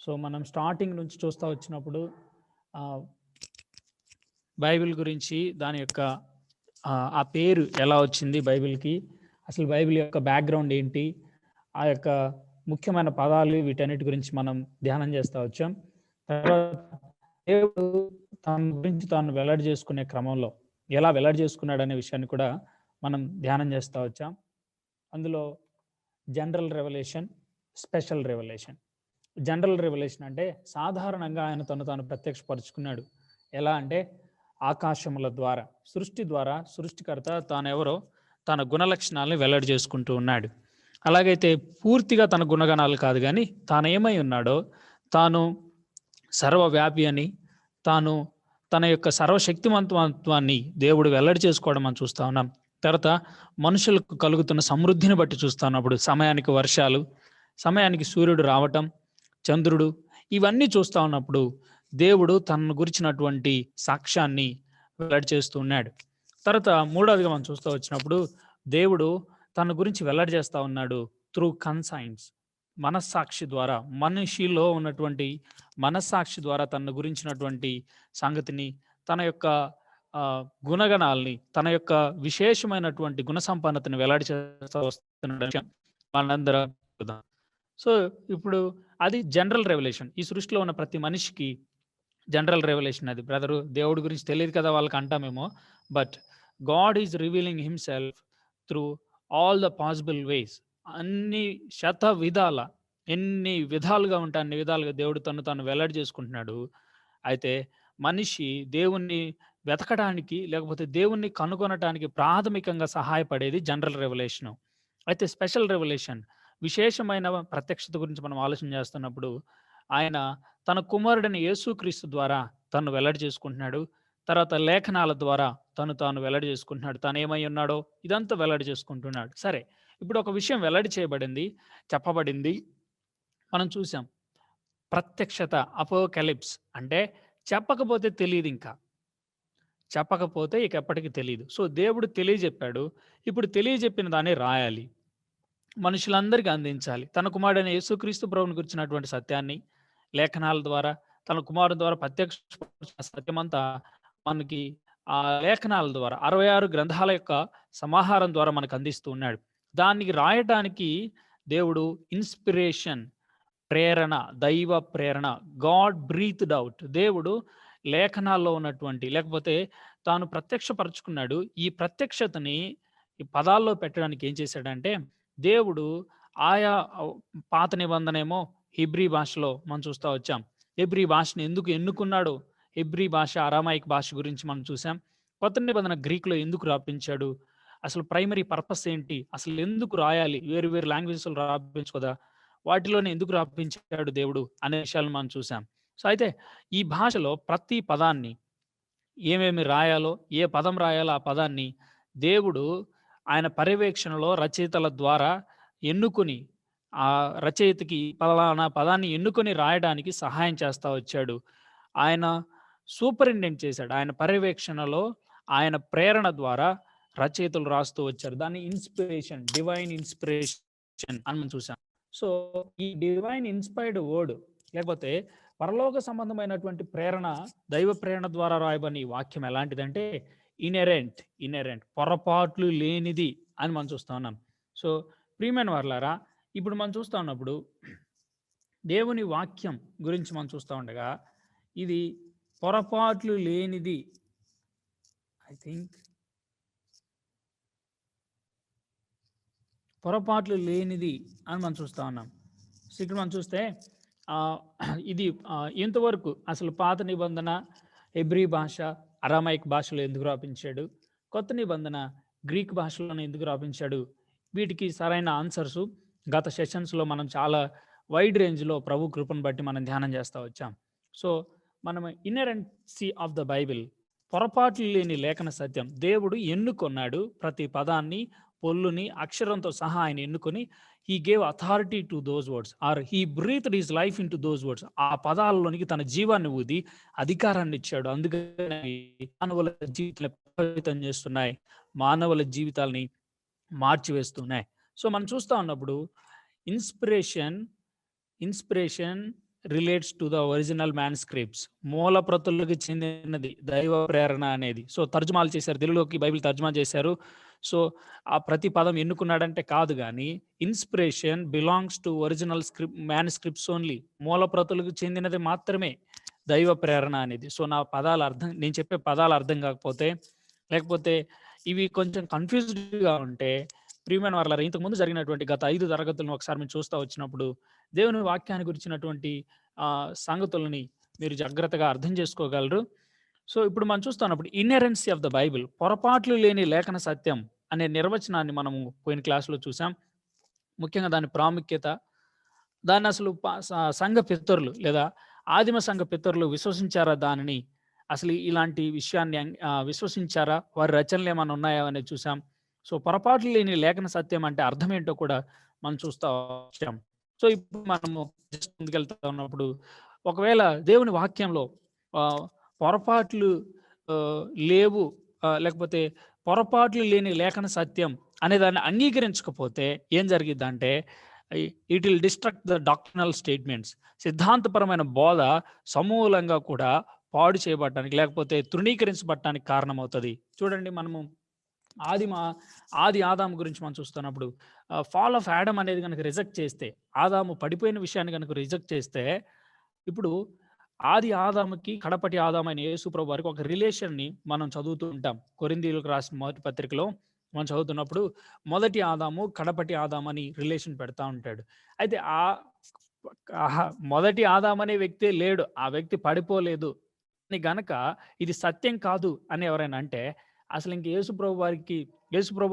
So మనం starting నుంచి చూస్తూ వచ్చినప్పుడు బైబిల్ గురించి దాని యొక్క ఆ పేరు ఎలా వచ్చింది బైబిల్కి, అసలు బైబిల్ యొక్క బ్యాక్గ్రౌండ్ ఏంటి, ఆ యొక్క ముఖ్యమైన పదాలు, వీటన్నిటి గురించి మనం ధ్యానం చేస్తూ వచ్చాం. తర్వాత దేవుడు తన గురించి తాను వెల్లడి చేసుకునే క్రమంలో ఎలా వెల్లడి చేసుకున్నాడు అనే విషయాన్ని కూడా మనం ధ్యానం చేస్తూ వచ్చాం. అందులో general revolution, special revolution. General revolution అంటే సాధారణంగా ఆయన తను తాను ప్రత్యక్షపరుచుకున్నాడు. ఎలా అంటే ఆకాశముల ద్వారా, సృష్టి ద్వారా సృష్టికర్త తానెవరో తన గుణలక్షణాలని వెల్లడి చేసుకుంటూ ఉన్నాడు. అలాగైతే పూర్తిగా తన గుణగణాలు కాదు, కానీ తాను ఏమై ఉన్నాడో, తాను సర్వవ్యాపి అని, తాను తన యొక్క సర్వశక్తిమంతత్వాన్ని దేవుడు వెల్లడి చేసుకోవడం మనం చూస్తూ ఉన్నాం. తర్వాత మనుషులకు కలుగుతున్న సమృద్ధిని బట్టి చూస్తున్నప్పుడు సమయానికి వర్షాలు, సమయానికి సూర్యుడు రావటం, చంద్రుడు, ఇవన్నీ చూస్తూ ఉన్నప్పుడు దేవుడు తనను గురించినటువంటి సాక్ష్యాన్ని వెల్లడి చేస్తూ ఉన్నాడు. తర్వాత మూడవదిగా మనం చూస్తూ వచ్చినప్పుడు దేవుడు తన గురించి వెల్లడి చేస్తూ ఉన్నాడు త్రూ కన్సైన్స్, మనస్సాక్షి ద్వారా, మనిషిలో ఉన్నటువంటి మనస్సాక్షి ద్వారా తన గురించినటువంటి సంగతిని, తన యొక్క గుణగణాలని, తన యొక్క విశేషమైనటువంటి గుణ సంపన్నతని వెల్లడి చేస్తూ వస్తున్నాడు మనందరం. సో ఇప్పుడు అది జనరల్ రెవల్యూషన్. ఈ సృష్టిలో ఉన్న ప్రతి మనిషికి జనరల్ రెవల్యూషన్ అది. బ్రదరు దేవుడి గురించి తెలియదు కదా వాళ్ళకి అంటామేమో, but God is revealing himself through all the possible ways. అన్ని విధాల, ఎన్ని విధాలుగా ఉంటాయి అన్ని విధాలుగా దేవుడు తను వెల్లడి చేసుకుంటున్నాడు. అయితే మనిషి దేవుణ్ణి వెతకడానికి, లేకపోతే దేవుణ్ణి కనుగొనటానికి ప్రాథమికంగా సహాయపడేది జనరల్ రెవల్యూషన్. అయితే స్పెషల్ రెవల్యూషన్, విశేషమైన ప్రత్యక్షత గురించి మనం ఆలోచన చేస్తున్నప్పుడు ఆయన తన కుమారుడిని యేసుక్రీస్తు ద్వారా తను వెల్లడి చేసుకుంటున్నాడు. తర్వాత లేఖనాల ద్వారా తాను వెల్లడి చేసుకుంటున్నాడు. తాను ఏమై ఉన్నాడో ఇదంతా వెల్లడి చేసుకుంటున్నాడు. సరే, ఇప్పుడు ఒక విషయం వెల్లడి చేయబడింది, చెప్పబడింది, మనం చూసాం. ప్రత్యక్షత, అపోకలిప్స్ అంటే చెప్పకపోతే తెలియదు, ఇంకా చెప్పకపోతే ఇక ఎప్పటికీ తెలియదు. సో దేవుడు తెలియజెప్పాడు. ఇప్పుడు తెలియజెప్పిన దాన్ని రాయాలి, మనుషులందరికీ అందించాలి. తన కుమారుడైన యేసుక్రీస్తు ప్రభువుని గురించినటువంటి సత్యాన్ని లేఖనాల ద్వారా, తన కుమారుడు ద్వారా ప్రత్యక్ష సత్యమంతా మనకి ఆ లేఖనాల ద్వారా 66 గ్రంథాల యొక్క సమాహారం ద్వారా మనకు అందిస్తూ ఉన్నాడు. దానికి రాయటానికి దేవుడు ఇన్స్పిరేషన్, ప్రేరణ, దైవ ప్రేరణ, గాడ్ బ్రీత్డ్ అవుట్, దేవుడు లేఖనాల్లో ఉన్నటువంటి, లేకపోతే తాను ప్రత్యక్షపరుచుకున్నాడు. ఈ ప్రత్యక్షతని ఈ పదాల్లో పెట్టడానికి ఏం చేశాడంటే దేవుడు ఆయా పాత నిబంధనేమో హెబ్రీ భాషలో మనం చూస్తూ వచ్చాం. హెబ్రీ భాషను ఎందుకు ఎన్నుకున్నాడు, హెబ్రీ భాష, అరామాయిక్ భాష గురించి మనం చూసాం. కొత్త నిబంధన గ్రీక్లో ఎందుకు రాపించాడు, అసలు ప్రైమరీ పర్పస్ ఏంటి, అసలు ఎందుకు రాయాలి, వేరు వేరు లాంగ్వేజెస్లో రాపించు కదా, వాటిలోనే ఎందుకు రాపించాడు దేవుడు అనే విషయాలు మనం చూసాం. సో అయితే ఈ భాషలో ప్రతి పదాన్ని ఏమేమి రాయాలో, ఏ పదం రాయాలో ఆ పదాన్ని దేవుడు ఆయన పర్యవేక్షణలో రచయితల ద్వారా ఎన్నుకొని, ఆ రచయితకి పలానా పదాన్ని ఎన్నుకొని రాయడానికి సహాయం చేస్తూ వచ్చాడు. ఆయన సూపరింటెండెంట్ చేశాడు. ఆయన పర్యవేక్షణలో, ఆయన ప్రేరణ ద్వారా రచయితలు రాస్తూ వచ్చారు. దాన్ని ఇన్స్పిరేషన్, డివైన్ ఇన్స్పిరేషన్ అని మనం చూసాం. సో ఈ డివైన్ ఇన్స్పైర్డ్ వర్డ్, లేకపోతే పరలోక సంబంధమైనటువంటి ప్రేరణ, దైవ ప్రేరణ ద్వారా రాయబడిన ఈ వాక్యం ఎలాంటిదంటే ఇనెరెంట్, పొరపాట్లు లేనిది అని మనం చూస్తూ ఉన్నాం. సో ప్రియమైన వారలారా, ఇప్పుడు మనం చూస్తూ ఉన్నప్పుడు దేవుని వాక్యం గురించి మనం చూస్తూ ఉండగా ఇది పొరపాట్లు లేనిది, ఐ థింక్ పొరపాట్లు లేనిది అని మనం చూస్తూ ఉన్నాం. సో ఇక్కడ మనం చూస్తే ఇది ఇంతవరకు అసలు పాత నిబంధన హెబ్రీ భాష, అరామైక్ భాషలో ఎందుకు రాపించాడు, కొత్త నిబంధన గ్రీక్ భాషలోనే ఎందుకు రాపించాడు, వీటికి సరైన ఆన్సర్సు గత సెషన్స్లో మనం చాలా వైడ్ రేంజ్లో ప్రభు కృపను బట్టి మనం ధ్యానం చేస్తూ వచ్చాం. సో మనం ఇన్నరెన్సీ ఆఫ్ ద బైబిల్, పొరపాట్లు లేని లేఖన సత్యం, దేవుడు ఎన్నుకొన్నాడు ప్రతి పదాన్ని, పొల్లుని, అక్షరంతో సహా ఆయన ఎన్నుకొని he gave authority to those words, or he breathed his life into those words. ఆ పదాలలోనికి తన జీవాన్ని ఊది అధికారాన్ని ఇచ్చాడు. అందుకని మానవుల జీవితాలను ప్రభావితం చేస్తున్నాయి, మానవుల జీవితాలని మార్చివేస్తున్నాయి. సో మనం చూస్తూ ఉన్నప్పుడు inspiration relates to the original manuscripts. మూల ప్రతులకు చెందినది దైవ ప్రేరణ అనేది. సో, తర్జుమాలు చేశారు. తెలుగులోకి బైబిల్ తర్జుమా చేశారు. సో, ఆ ప్రతి పదం ఎన్నుకున్నాడంటే కాదు గానీ, inspiration belongs to original manuscripts only. మూల ప్రతులకు చెందినది మాత్రమే దైవ ప్రేరణ అనేది. సో, నేను చెప్పే పదాలు అర్థం కాకపోతే, లేకపోతే ఇవి కొంచెం కన్‌ఫ్యూజ్డ్‌గా ఉంటే, ప్రియమైన వారలారా, ఇంతకుముందు జరిగినటువంటి గత 5 తరగతులను ఒకసారి మీరు చూస్తా వచ్చినప్పుడు, దేవుని వాక్యాన్ని గురించినటువంటి సంగతులని మీరు జాగ్రత్తగా అర్థం చేసుకోగలరు. సో, ఇప్పుడు మనం చూస్తున్నప్పుడు ఇన్‌హెరెన్సీ ఆఫ్ ద బైబిల్, పొరపాట్లు లేని లేఖన సత్యం అనే నిర్వచనాన్ని మనము పోయిన క్లాస్‌లో చూసాం. ముఖ్యంగా దాని ప్రాముఖ్యత, దాన్ని అసలు సంఘ పితరులు లేదా ఆదిమ సంఘ పితరులు విశ్వసించారా దానిని? అసలు ఇలాంటి విషయాన్ని విశ్వసించారా? వారి రచనలు ఏమన్నా ఉన్నాయా అనేది చూసాం. సో, పొరపాట్లు లేని లేఖన సత్యం అంటే అర్థం ఏంటో కూడా మనం చూస్తా వచ్చాం. సో, ఇప్పుడు మనము జస్ట్ ముందుకెళ్తా ఉన్నప్పుడు, ఒకవేళ దేవుని వాక్యంలో పొరపాట్లు లేవు, లేకపోతే పొరపాట్లు లేని లేఖన సత్యం అనే దాన్ని అంగీకరించకపోతే ఏం జరిగిద్దంటే, it will destruct the doctrinal statements. సిద్ధాంతపరమైన బోధ సమూలంగా కూడా పాడు చేయబడటానికి, లేకపోతే తృణీకరించబడటానికి కారణమవుతుంది. చూడండి, మనము ఆది ఆదాము గురించి మనం చూస్తున్నప్పుడు, ఫాల్ ఆఫ్ యాడమ్ అనేది కనుక రిజెక్ట్ చేస్తే, ఆదాము పడిపోయిన విషయాన్ని కనుక రిజెక్ట్ చేస్తే, ఇప్పుడు ఆది ఆదాముకి కడపటి ఆదామైన యేసు ప్రభు వారికి ఒక రిలేషన్ని మనం చదువుతూ ఉంటాం. కొరింథీయులకు రాసిన మొదటి పత్రికలో మనం చదువుతున్నప్పుడు, మొదటి ఆదాము కడపటి ఆదాము అని రిలేషన్ పెడతా ఉంటాడు. అయితే మొదటి ఆదాము అనే వ్యక్తే లేడు, ఆ వ్యక్తి పడిపోలేదు అని గనక ఇది సత్యం కాదు అని ఎవరైనా అంటే, అసలు ఇంక యేసుప్రభు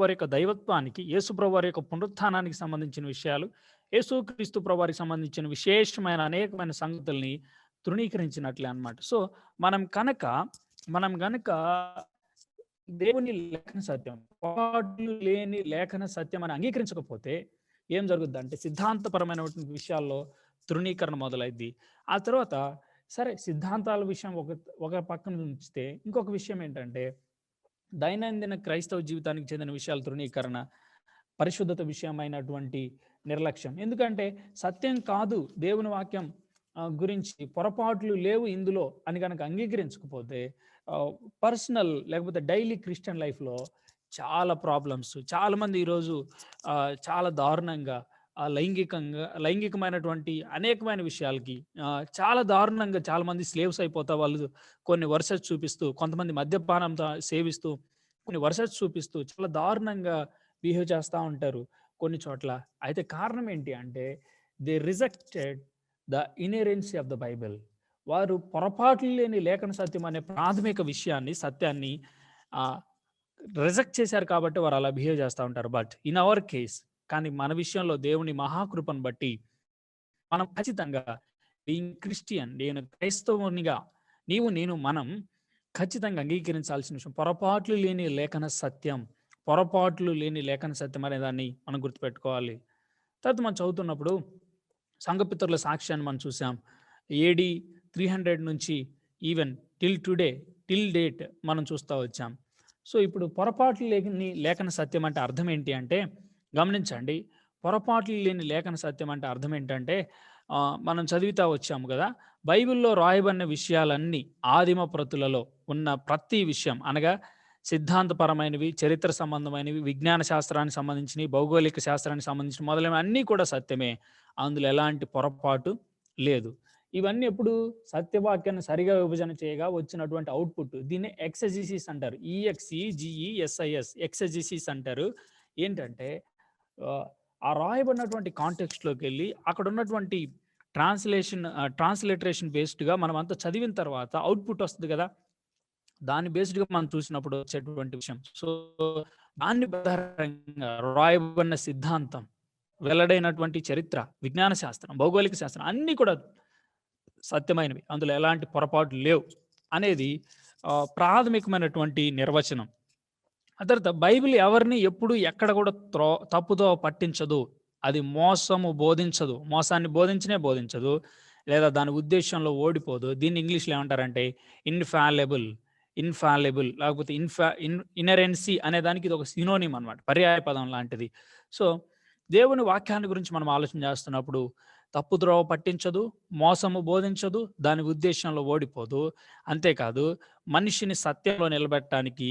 వారి యొక్క దైవత్వానికి, యేసుప్రభు వారి యొక్క పునరుత్థానానికి సంబంధించిన విషయాలు, యేసుక్రీస్తు ప్రభు వారికి సంబంధించిన విశేషమైన అనేకమైన సంగతుల్ని తృణీకరించినట్లే అన్నమాట. సో, మనం గనక దేవుని లేఖన సత్యం, పొరపాట్లు లేని లేఖన సత్యం అని అంగీకరించకపోతే ఏం జరుగుద్దంటే, సిద్ధాంతపరమైనటువంటి విషయాల్లో తృణీకరణ మొదలైద్ది. ఆ తర్వాత సరే, సిద్ధాంతాల విషయం ఒక పక్కన ఉంచితే, ఇంకొక విషయం ఏంటంటే, దైనందిన క్రైస్తవ జీవితానికి చెందిన విషయాల తృణీకరణ, పరిశుద్ధత విషయమైనటువంటి నిర్లక్ష్యం. ఎందుకంటే సత్యం కాదు, దేవుని వాక్యం గురించి పొరపాట్లు లేవు ఇందులో అని కనుక అంగీకరించకపోతే, పర్సనల్ లేకపోతే డైలీ క్రిస్టియన్ లైఫ్లో చాలా ప్రాబ్లమ్స్, చాలామంది ఈరోజు చాలా దారుణంగా లైంగికమైనటువంటి అనేకమైన విషయాలకి చాలా దారుణంగా చాలామంది స్లేవ్స్ అయిపోతా, వాళ్ళు కొన్ని వర్సెస్ చూపిస్తూ, కొంతమంది మద్యపానం సేవిస్తూ, కొన్ని వర్సెస్ చూపిస్తూ చాలా దారుణంగా బిహేవ్ చేస్తూ ఉంటారు కొన్ని చోట్ల. అయితే కారణం ఏంటి అంటే, they rejected the inerrancy of the Bible. వారు పొరపాట్లు లేని లేఖన సత్యం అనే ప్రాథమిక సత్యాన్ని రిజెక్ట్ చేశారు కాబట్టి వారు అలా బిహేవ్ చేస్తూ ఉంటారు. బట్ ఇన్ అవర్ కేస్, కానీ మన విషయంలో దేవుని మహాకృపను బట్టి మనం ఖచ్చితంగా బీయింగ్ క్రిస్టియన్, నేను క్రైస్తవునిగా, మనం ఖచ్చితంగా అంగీకరించాల్సిన విషయం పొరపాట్లు లేని లేఖన సత్యం అనే దాన్ని మనం గుర్తుపెట్టుకోవాలి. తర్వాత మనం చదువుతున్నప్పుడు సంఘపితరుల సాక్ష్యాన్ని మనం చూసాం. AD 300 నుంచి ఈవెన్ టిల్ డేట్ మనం చూస్తూ వచ్చాం. సో, ఇప్పుడు పొరపాట్లు లేని లేఖన సత్యం అంటే అర్థం ఏంటి అంటే, గమనించండి, పొరపాట్లు లేని లేఖన సత్యం అంటే అర్థం ఏంటంటే, మనం చదువుతా వచ్చాము కదా, బైబిల్లో రాయబడిన విషయాలన్నీ, ఆదిమ ప్రతులలో ఉన్న ప్రతి విషయం, అనగా సిద్ధాంతపరమైనవి, చరిత్ర సంబంధమైనవి, విజ్ఞాన శాస్త్రానికి సంబంధించినవి, భౌగోళిక శాస్త్రానికి సంబంధించిన మొదలైన అన్నీ కూడా సత్యమే, అందులో ఎలాంటి పొరపాటు లేదు. ఇవన్నీ ఎప్పుడు సత్యవాక్యాన్ని సరిగా విభజన చేయగా వచ్చినటువంటి అవుట్పుట్. దీన్ని ఎక్సెజిసిస్ అంటారు. EXEGESIS ఎక్సెజిసిస్ అంటారు. ఏంటంటే, ఆ రాయబడినటువంటి కాంటెక్స్ట్లోకి వెళ్ళి అక్కడ ఉన్నటువంటి ట్రాన్స్లిటరేషన్ బేస్డ్గా మనం అంతా చదివిన తర్వాత అవుట్పుట్ వస్తుంది కదా, దాన్ని బేస్డ్గా మనం చూసినప్పుడు వచ్చేటువంటి విషయం. సో, దాన్ని ఆధారంగా రాయబడిన సిద్ధాంతం, వెల్లడైనటువంటి చరిత్ర, విజ్ఞాన శాస్త్రం, భౌగోళిక శాస్త్రం అన్నీ కూడా సత్యమైనవి, అందులో ఎలాంటి పొరపాట్లు లేవు అనేది ప్రాథమికమైనటువంటి నిర్వచనం. ఆ తర్వాత బైబిల్ ఎవరిని ఎప్పుడు ఎక్కడ కూడా తప్పుతో పట్టించదు, అది మోసాన్ని బోధించదు, లేదా దాని ఉద్దేశంలో ఓడిపోదు. దీన్ని ఇంగ్లీష్లో ఏమంటారంటే ఇన్ఫాలిబుల్ లేకపోతే ఇన్హెరెన్సీ అనే దానికి ఇది ఒక సినోనిమ్ అన్నమాట, పర్యాయ పదం లాంటిది. సో, దేవుని వాక్యాన్ని గురించి మనం ఆలోచన చేస్తున్నప్పుడు తప్పుద్రోవ పట్టించదు, మోసము బోధించదు, దాని ఉద్దేశంలో ఓడిపోదు. అంతేకాదు మనిషిని సత్యంలో నిలబెట్టడానికి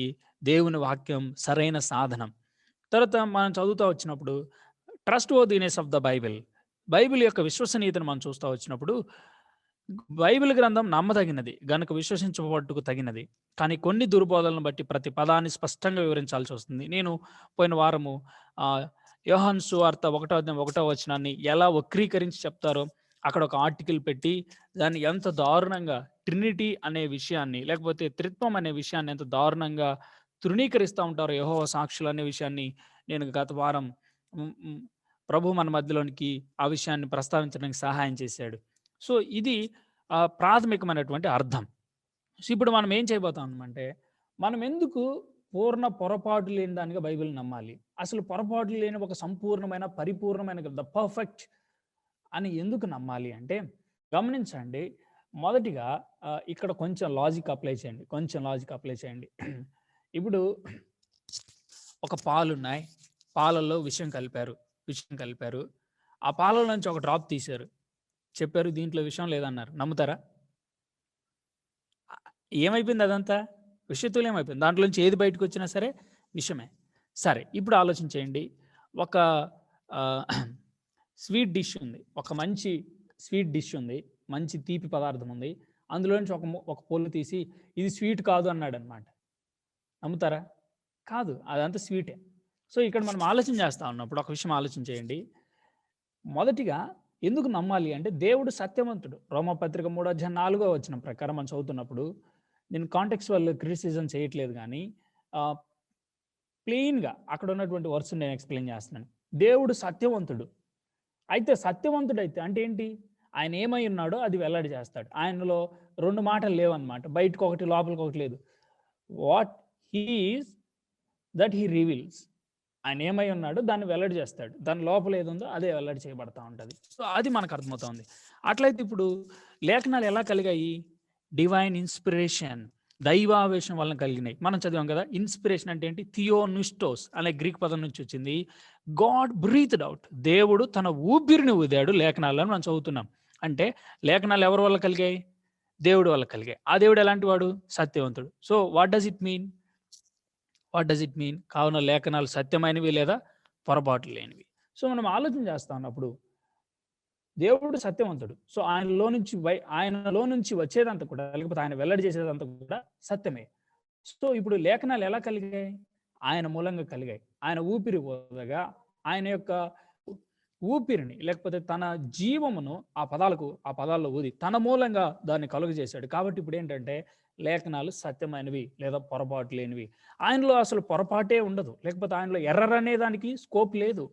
దేవుని వాక్యం సరైన సాధనం. తర్వాత మనం చదువుతా వచ్చినప్పుడు trust worthiness of the Bible. Bible యొక్క విశ్వసనీయతను మనం చూస్తా వచ్చినప్పుడు బైబిల్ గ్రంథం నమ్మదగినది గనుక విశ్వసించబట్టుకు తగినది. కానీ కొన్ని దుర్బోధనలను బట్టి ప్రతి పదాన్ని స్పష్టంగా వివరించాల్సి వస్తుంది. నేను పోయిన వారము యోహాను సువార్త 1వ అధ్యాయం 1వ వచనాన్ని ఎలా వక్రీకరించి చెప్తారో అక్కడ ఒక ఆర్టికల్ పెట్టి దాన్ని ఎంత దారుణంగా ట్రినిటీ అనే విషయాన్ని, లేకపోతే త్రిత్వం అనే విషయాన్ని ఎంత దారుణంగా తృణీకరిస్తూ ఉంటారో యెహోవా సాక్షులు అనే విషయాన్ని నేను గత వారం ప్రభు మన మధ్యలోనికి ఆ విషయాన్ని ప్రస్తావించడానికి సహాయం చేశాడు. సో ఇది ప్రాథమికమైనటువంటి అర్థం. సో ఇప్పుడు మనం ఏం చేయబోతాం అంటే, మనం ఎందుకు పూర్ణ పొరపాటు లేని దానిగా బైబిల్ నమ్మాలి? అసలు పొరపాటు లేని ఒక సంపూర్ణమైన పరిపూర్ణమైన ద పర్ఫెక్ట్ అని ఎందుకు నమ్మాలి అంటే, గమనించండి. మొదటిగా ఇక్కడ కొంచెం లాజిక్ అప్లై చేయండి. ఇప్పుడు ఒక పాలున్నాయి, పాలల్లో విషం కలిపారు. ఆ పాలలో నుంచి ఒక డ్రాప్ తీశారు, చెప్పారు దీంట్లో విషయం లేదన్నారు. నమ్ముతారా? ఏమైపోయింది? అదంతా విషతుల్యం ఏమైపోయింది. దాంట్లో నుంచి ఏది బయటకు వచ్చినా సరే విషమే. సరే, ఇప్పుడు ఆలోచించేయండి. ఒక స్వీట్ డిష్ ఉంది, ఒక మంచి స్వీట్ డిష్ ఉంది, మంచి తీపి పదార్థం ఉంది. అందులో నుంచి ఒక పొల్లు తీసి ఇది స్వీట్ కాదు అన్నాడు అనమాట. నమ్ముతారా? కాదు, అదంతా స్వీటే. సో ఇక్కడ మనం ఆలోచన చేస్తా ఉన్నప్పుడు ఒక విషయం ఆలోచన చేయండి. మొదటిగా ఎందుకు నమ్మాలి అంటే, దేవుడు సత్యవంతుడు. రోమపత్రిక 3వ అధ్యాయం 4వ వచనం ప్రకారం మనం చదువుతున్నప్పుడు, నేను కాంటెక్స్చువల్ క్రిటిసిజం చేయట్లేదు, కానీ ప్లెయిన్గా అక్కడ ఉన్నటువంటి వర్డ్స్ నేను ఎక్స్ప్లెయిన్ చేస్తున్నాను. దేవుడు సత్యవంతుడు. అయితే సత్యవంతుడైతే అంటే ఏంటి? ఆయన ఏమై ఉన్నాడో అది వెల్లడి చేస్తాడు. ఆయనలో రెండు మాటలు లేవన్నమాట. బయటకు ఒకటి, లోపలికి ఒకటి లేదు. What he is that he reveals. ఆయన ఏమై ఉన్నాడో దాన్ని వెల్లడి చేస్తాడు. దాని లోపల ఏది ఉందో అదే వెల్లడి చేయబడతా ఉంటుంది. సో అది మనకు అర్థమవుతుంది. అట్లయితే ఇప్పుడు లేఖనాలు ఎలా కలిగాయి? డివైన్ ఇన్స్పిరేషన్, దైవావేశం వలన కలిగినాయి. మనం చదివాం కదా. ఇన్స్పిరేషన్ అంటే ఏంటి? థియోనిస్టోస్ అనే గ్రీక్ పదం నుంచి వచ్చింది. గాడ్ బ్రీత్డ్ అవుట్, దేవుడు తన ఊపిరిని ఊదాడు లేఖనాలను మనం చదువుతున్నాం. అంటే లేఖనాలు ఎవరి వల్ల కలిగాయి? దేవుడి వల్ల కలిగాయి. ఆ దేవుడు ఎలాంటి వాడు? సత్యవంతుడు. So what does it mean? కావున లేఖనాలు సత్యమైనవి లేదా పొరపాటు లేనివి. సో మనం ఆలోచన చేస్తా ఉన్నప్పుడు దేవుడు సత్యవంతుడు. సో ఆయనలో నుంచి వచ్చేదంతా కూడా, లేకపోతే ఆయన వెల్లడి చేసేదంతా కూడా సత్యమే. సో ఇప్పుడు లేఖనాలు ఎలా కలిగాయి? ఆయన మూలంగా కలిగాయి. ఆయన ఊపిరి ఊదగా ఆయన యొక్క ఊపిరిని, లేకపోతే తన జీవమును ఆ పదాల్లో ఊది తన మూలంగా దాన్ని కలుగజేశాడు. కాబట్టి ఇప్పుడు ఏంటంటే లేఖనాలు సత్యమైనవి లేదా పొరపాటు లేనివి. ఆయనలో అసలు పొరపాటే ఉండదు, లేకపోతే ఆయనలో ఎర్రర్ అనే దానికి స్కోప్ లేదు.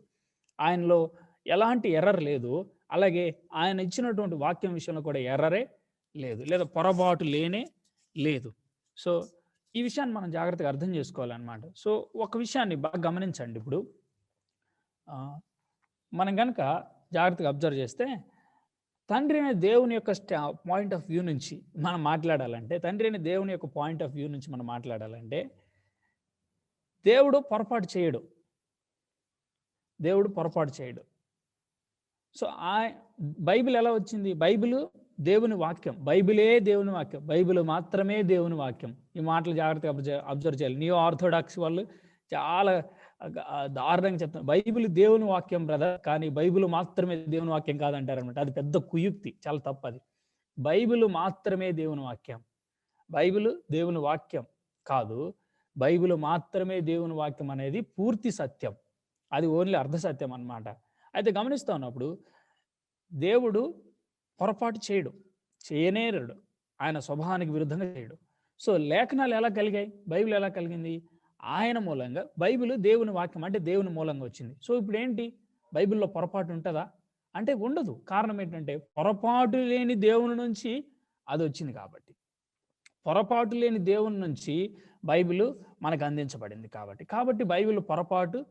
ఆయనలో ఎలాంటి ఎర్రర్ లేదు. అలాగే ఆయన ఇచ్చినటువంటి వాక్యం విషయంలో కూడా ఎర్రరే లేదు, లేదా పొరపాటు లేనే లేదు. సో ఈ విషయాన్ని మనం జాగ్రత్తగా అర్థం చేసుకోవాలన్నమాట. సో ఒక విషయాన్ని బాగా గమనించండి. ఇప్పుడు మనం కనుక జాగ్రత్తగా అబ్జర్వ్ చేస్తే, తండ్రి అనే దేవుని యొక్క పాయింట్ ఆఫ్ వ్యూ నుంచి మనం మాట్లాడాలంటే, దేవుడు పొరపాటు చేయడు. సో బైబిల్ ఎలా వచ్చింది? బైబిల్ దేవుని వాక్యం, బైబిలే దేవుని వాక్యం, బైబిల్ మాత్రమే దేవుని వాక్యం. ఈ మాటలు జాగ్రత్తగా అబ్జర్వ్ చేయాలి. నియో ఆర్థోడాక్స్ వాళ్ళు చాలా దారుణంగా చెప్తారు, బైబిల్ దేవుని వాక్యం బ్రదర్, కానీ బైబిల్ మాత్రమే దేవుని వాక్యం కాదంటారనమాట. అది పెద్ద కుయుక్తి, చాలా తప్పు. అది బైబిల్ మాత్రమే దేవుని వాక్యం, బైబిల్ దేవుని వాక్యం కాదు. బైబిల్ మాత్రమే దేవుని వాక్యం అనేది పూర్తి సత్యం, అది ఓన్లీ అర్ధ సత్యం అన్నమాట. అయితే గమనిస్తూ ఉన్నప్పుడు దేవుడు పొరపాటు చేయనేరడు, ఆయన స్వభావానికి విరుద్ధంగా చేయడు. సో లేఖనాలు ఎలా కలిగాయి? బైబిల్ ఎలా కలిగింది? ఆయన మూలంగా. బైబిల్ దేవుని వాక్యం అంటే దేవుని మూలంగా వచ్చింది. సో ఇప్పుడు ఏంటి? బైబిల్లో పొరపాటు ఉంటుందా అంటే ఉండదు. కారణం ఏంటంటే పొరపాటు లేని దేవుని నుంచి అది వచ్చింది. పొరపాటు లేని దేవుని నుంచి బైబిల్ మనకు అందించబడింది. కాబట్టి బైబిల్ పొరపాటు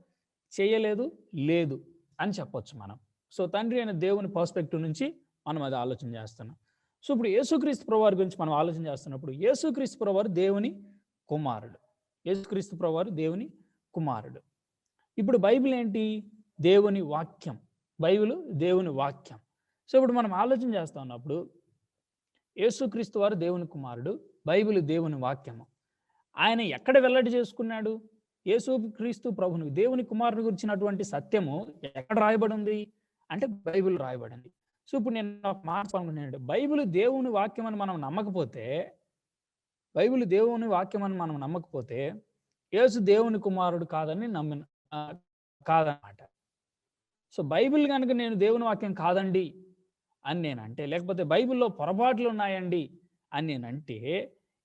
లేదు అని చెప్పొచ్చు మనం. సో తండ్రి అయిన దేవుని పర్స్పెక్టివ్ నుంచి మనం అది ఆలోచన చేస్తున్నాం. సో ఇప్పుడు యేసుక్రీస్తు ప్రభువారి గురించి మనం ఆలోచన చేస్తున్నప్పుడు, యేసుక్రీస్తు ప్రభువారు దేవుని కుమారుడు. ఇప్పుడు బైబిల్ ఏంటి? దేవుని వాక్యం. బైబిల్ దేవుని వాక్యం. సో ఇప్పుడు మనం ఆలోచన చేస్తా ఉన్నప్పుడు యేసుక్రీస్తు వారు దేవుని కుమారుడు, బైబిల్ దేవుని వాక్యము. ఆయన ఎక్కడ వెల్లడి చేసుకున్నాడు? యేసుక్రీస్తు ప్రభుని దేవుని కుమారుని గురించినటువంటి సత్యము ఎక్కడ రాయబడి ఉంది అంటే బైబిల్ రాయబడింది. సో ఇప్పుడు నేను ఒక మాట అనుకుంటున్నాను, బైబిల్ దేవుని వాక్యం అని మనం నమ్మకపోతే, బైబిల్ దేవుని వాక్యం అని మనం నమ్మకపోతే యేసు దేవుని కుమారుడు కాదని కాదన్నమాట. సో బైబిల్ కనుక నేను దేవుని వాక్యం కాదండి అని నేనంటే, లేకపోతే బైబిల్లో పొరపాట్లు ఉన్నాయండి అని నేనంటే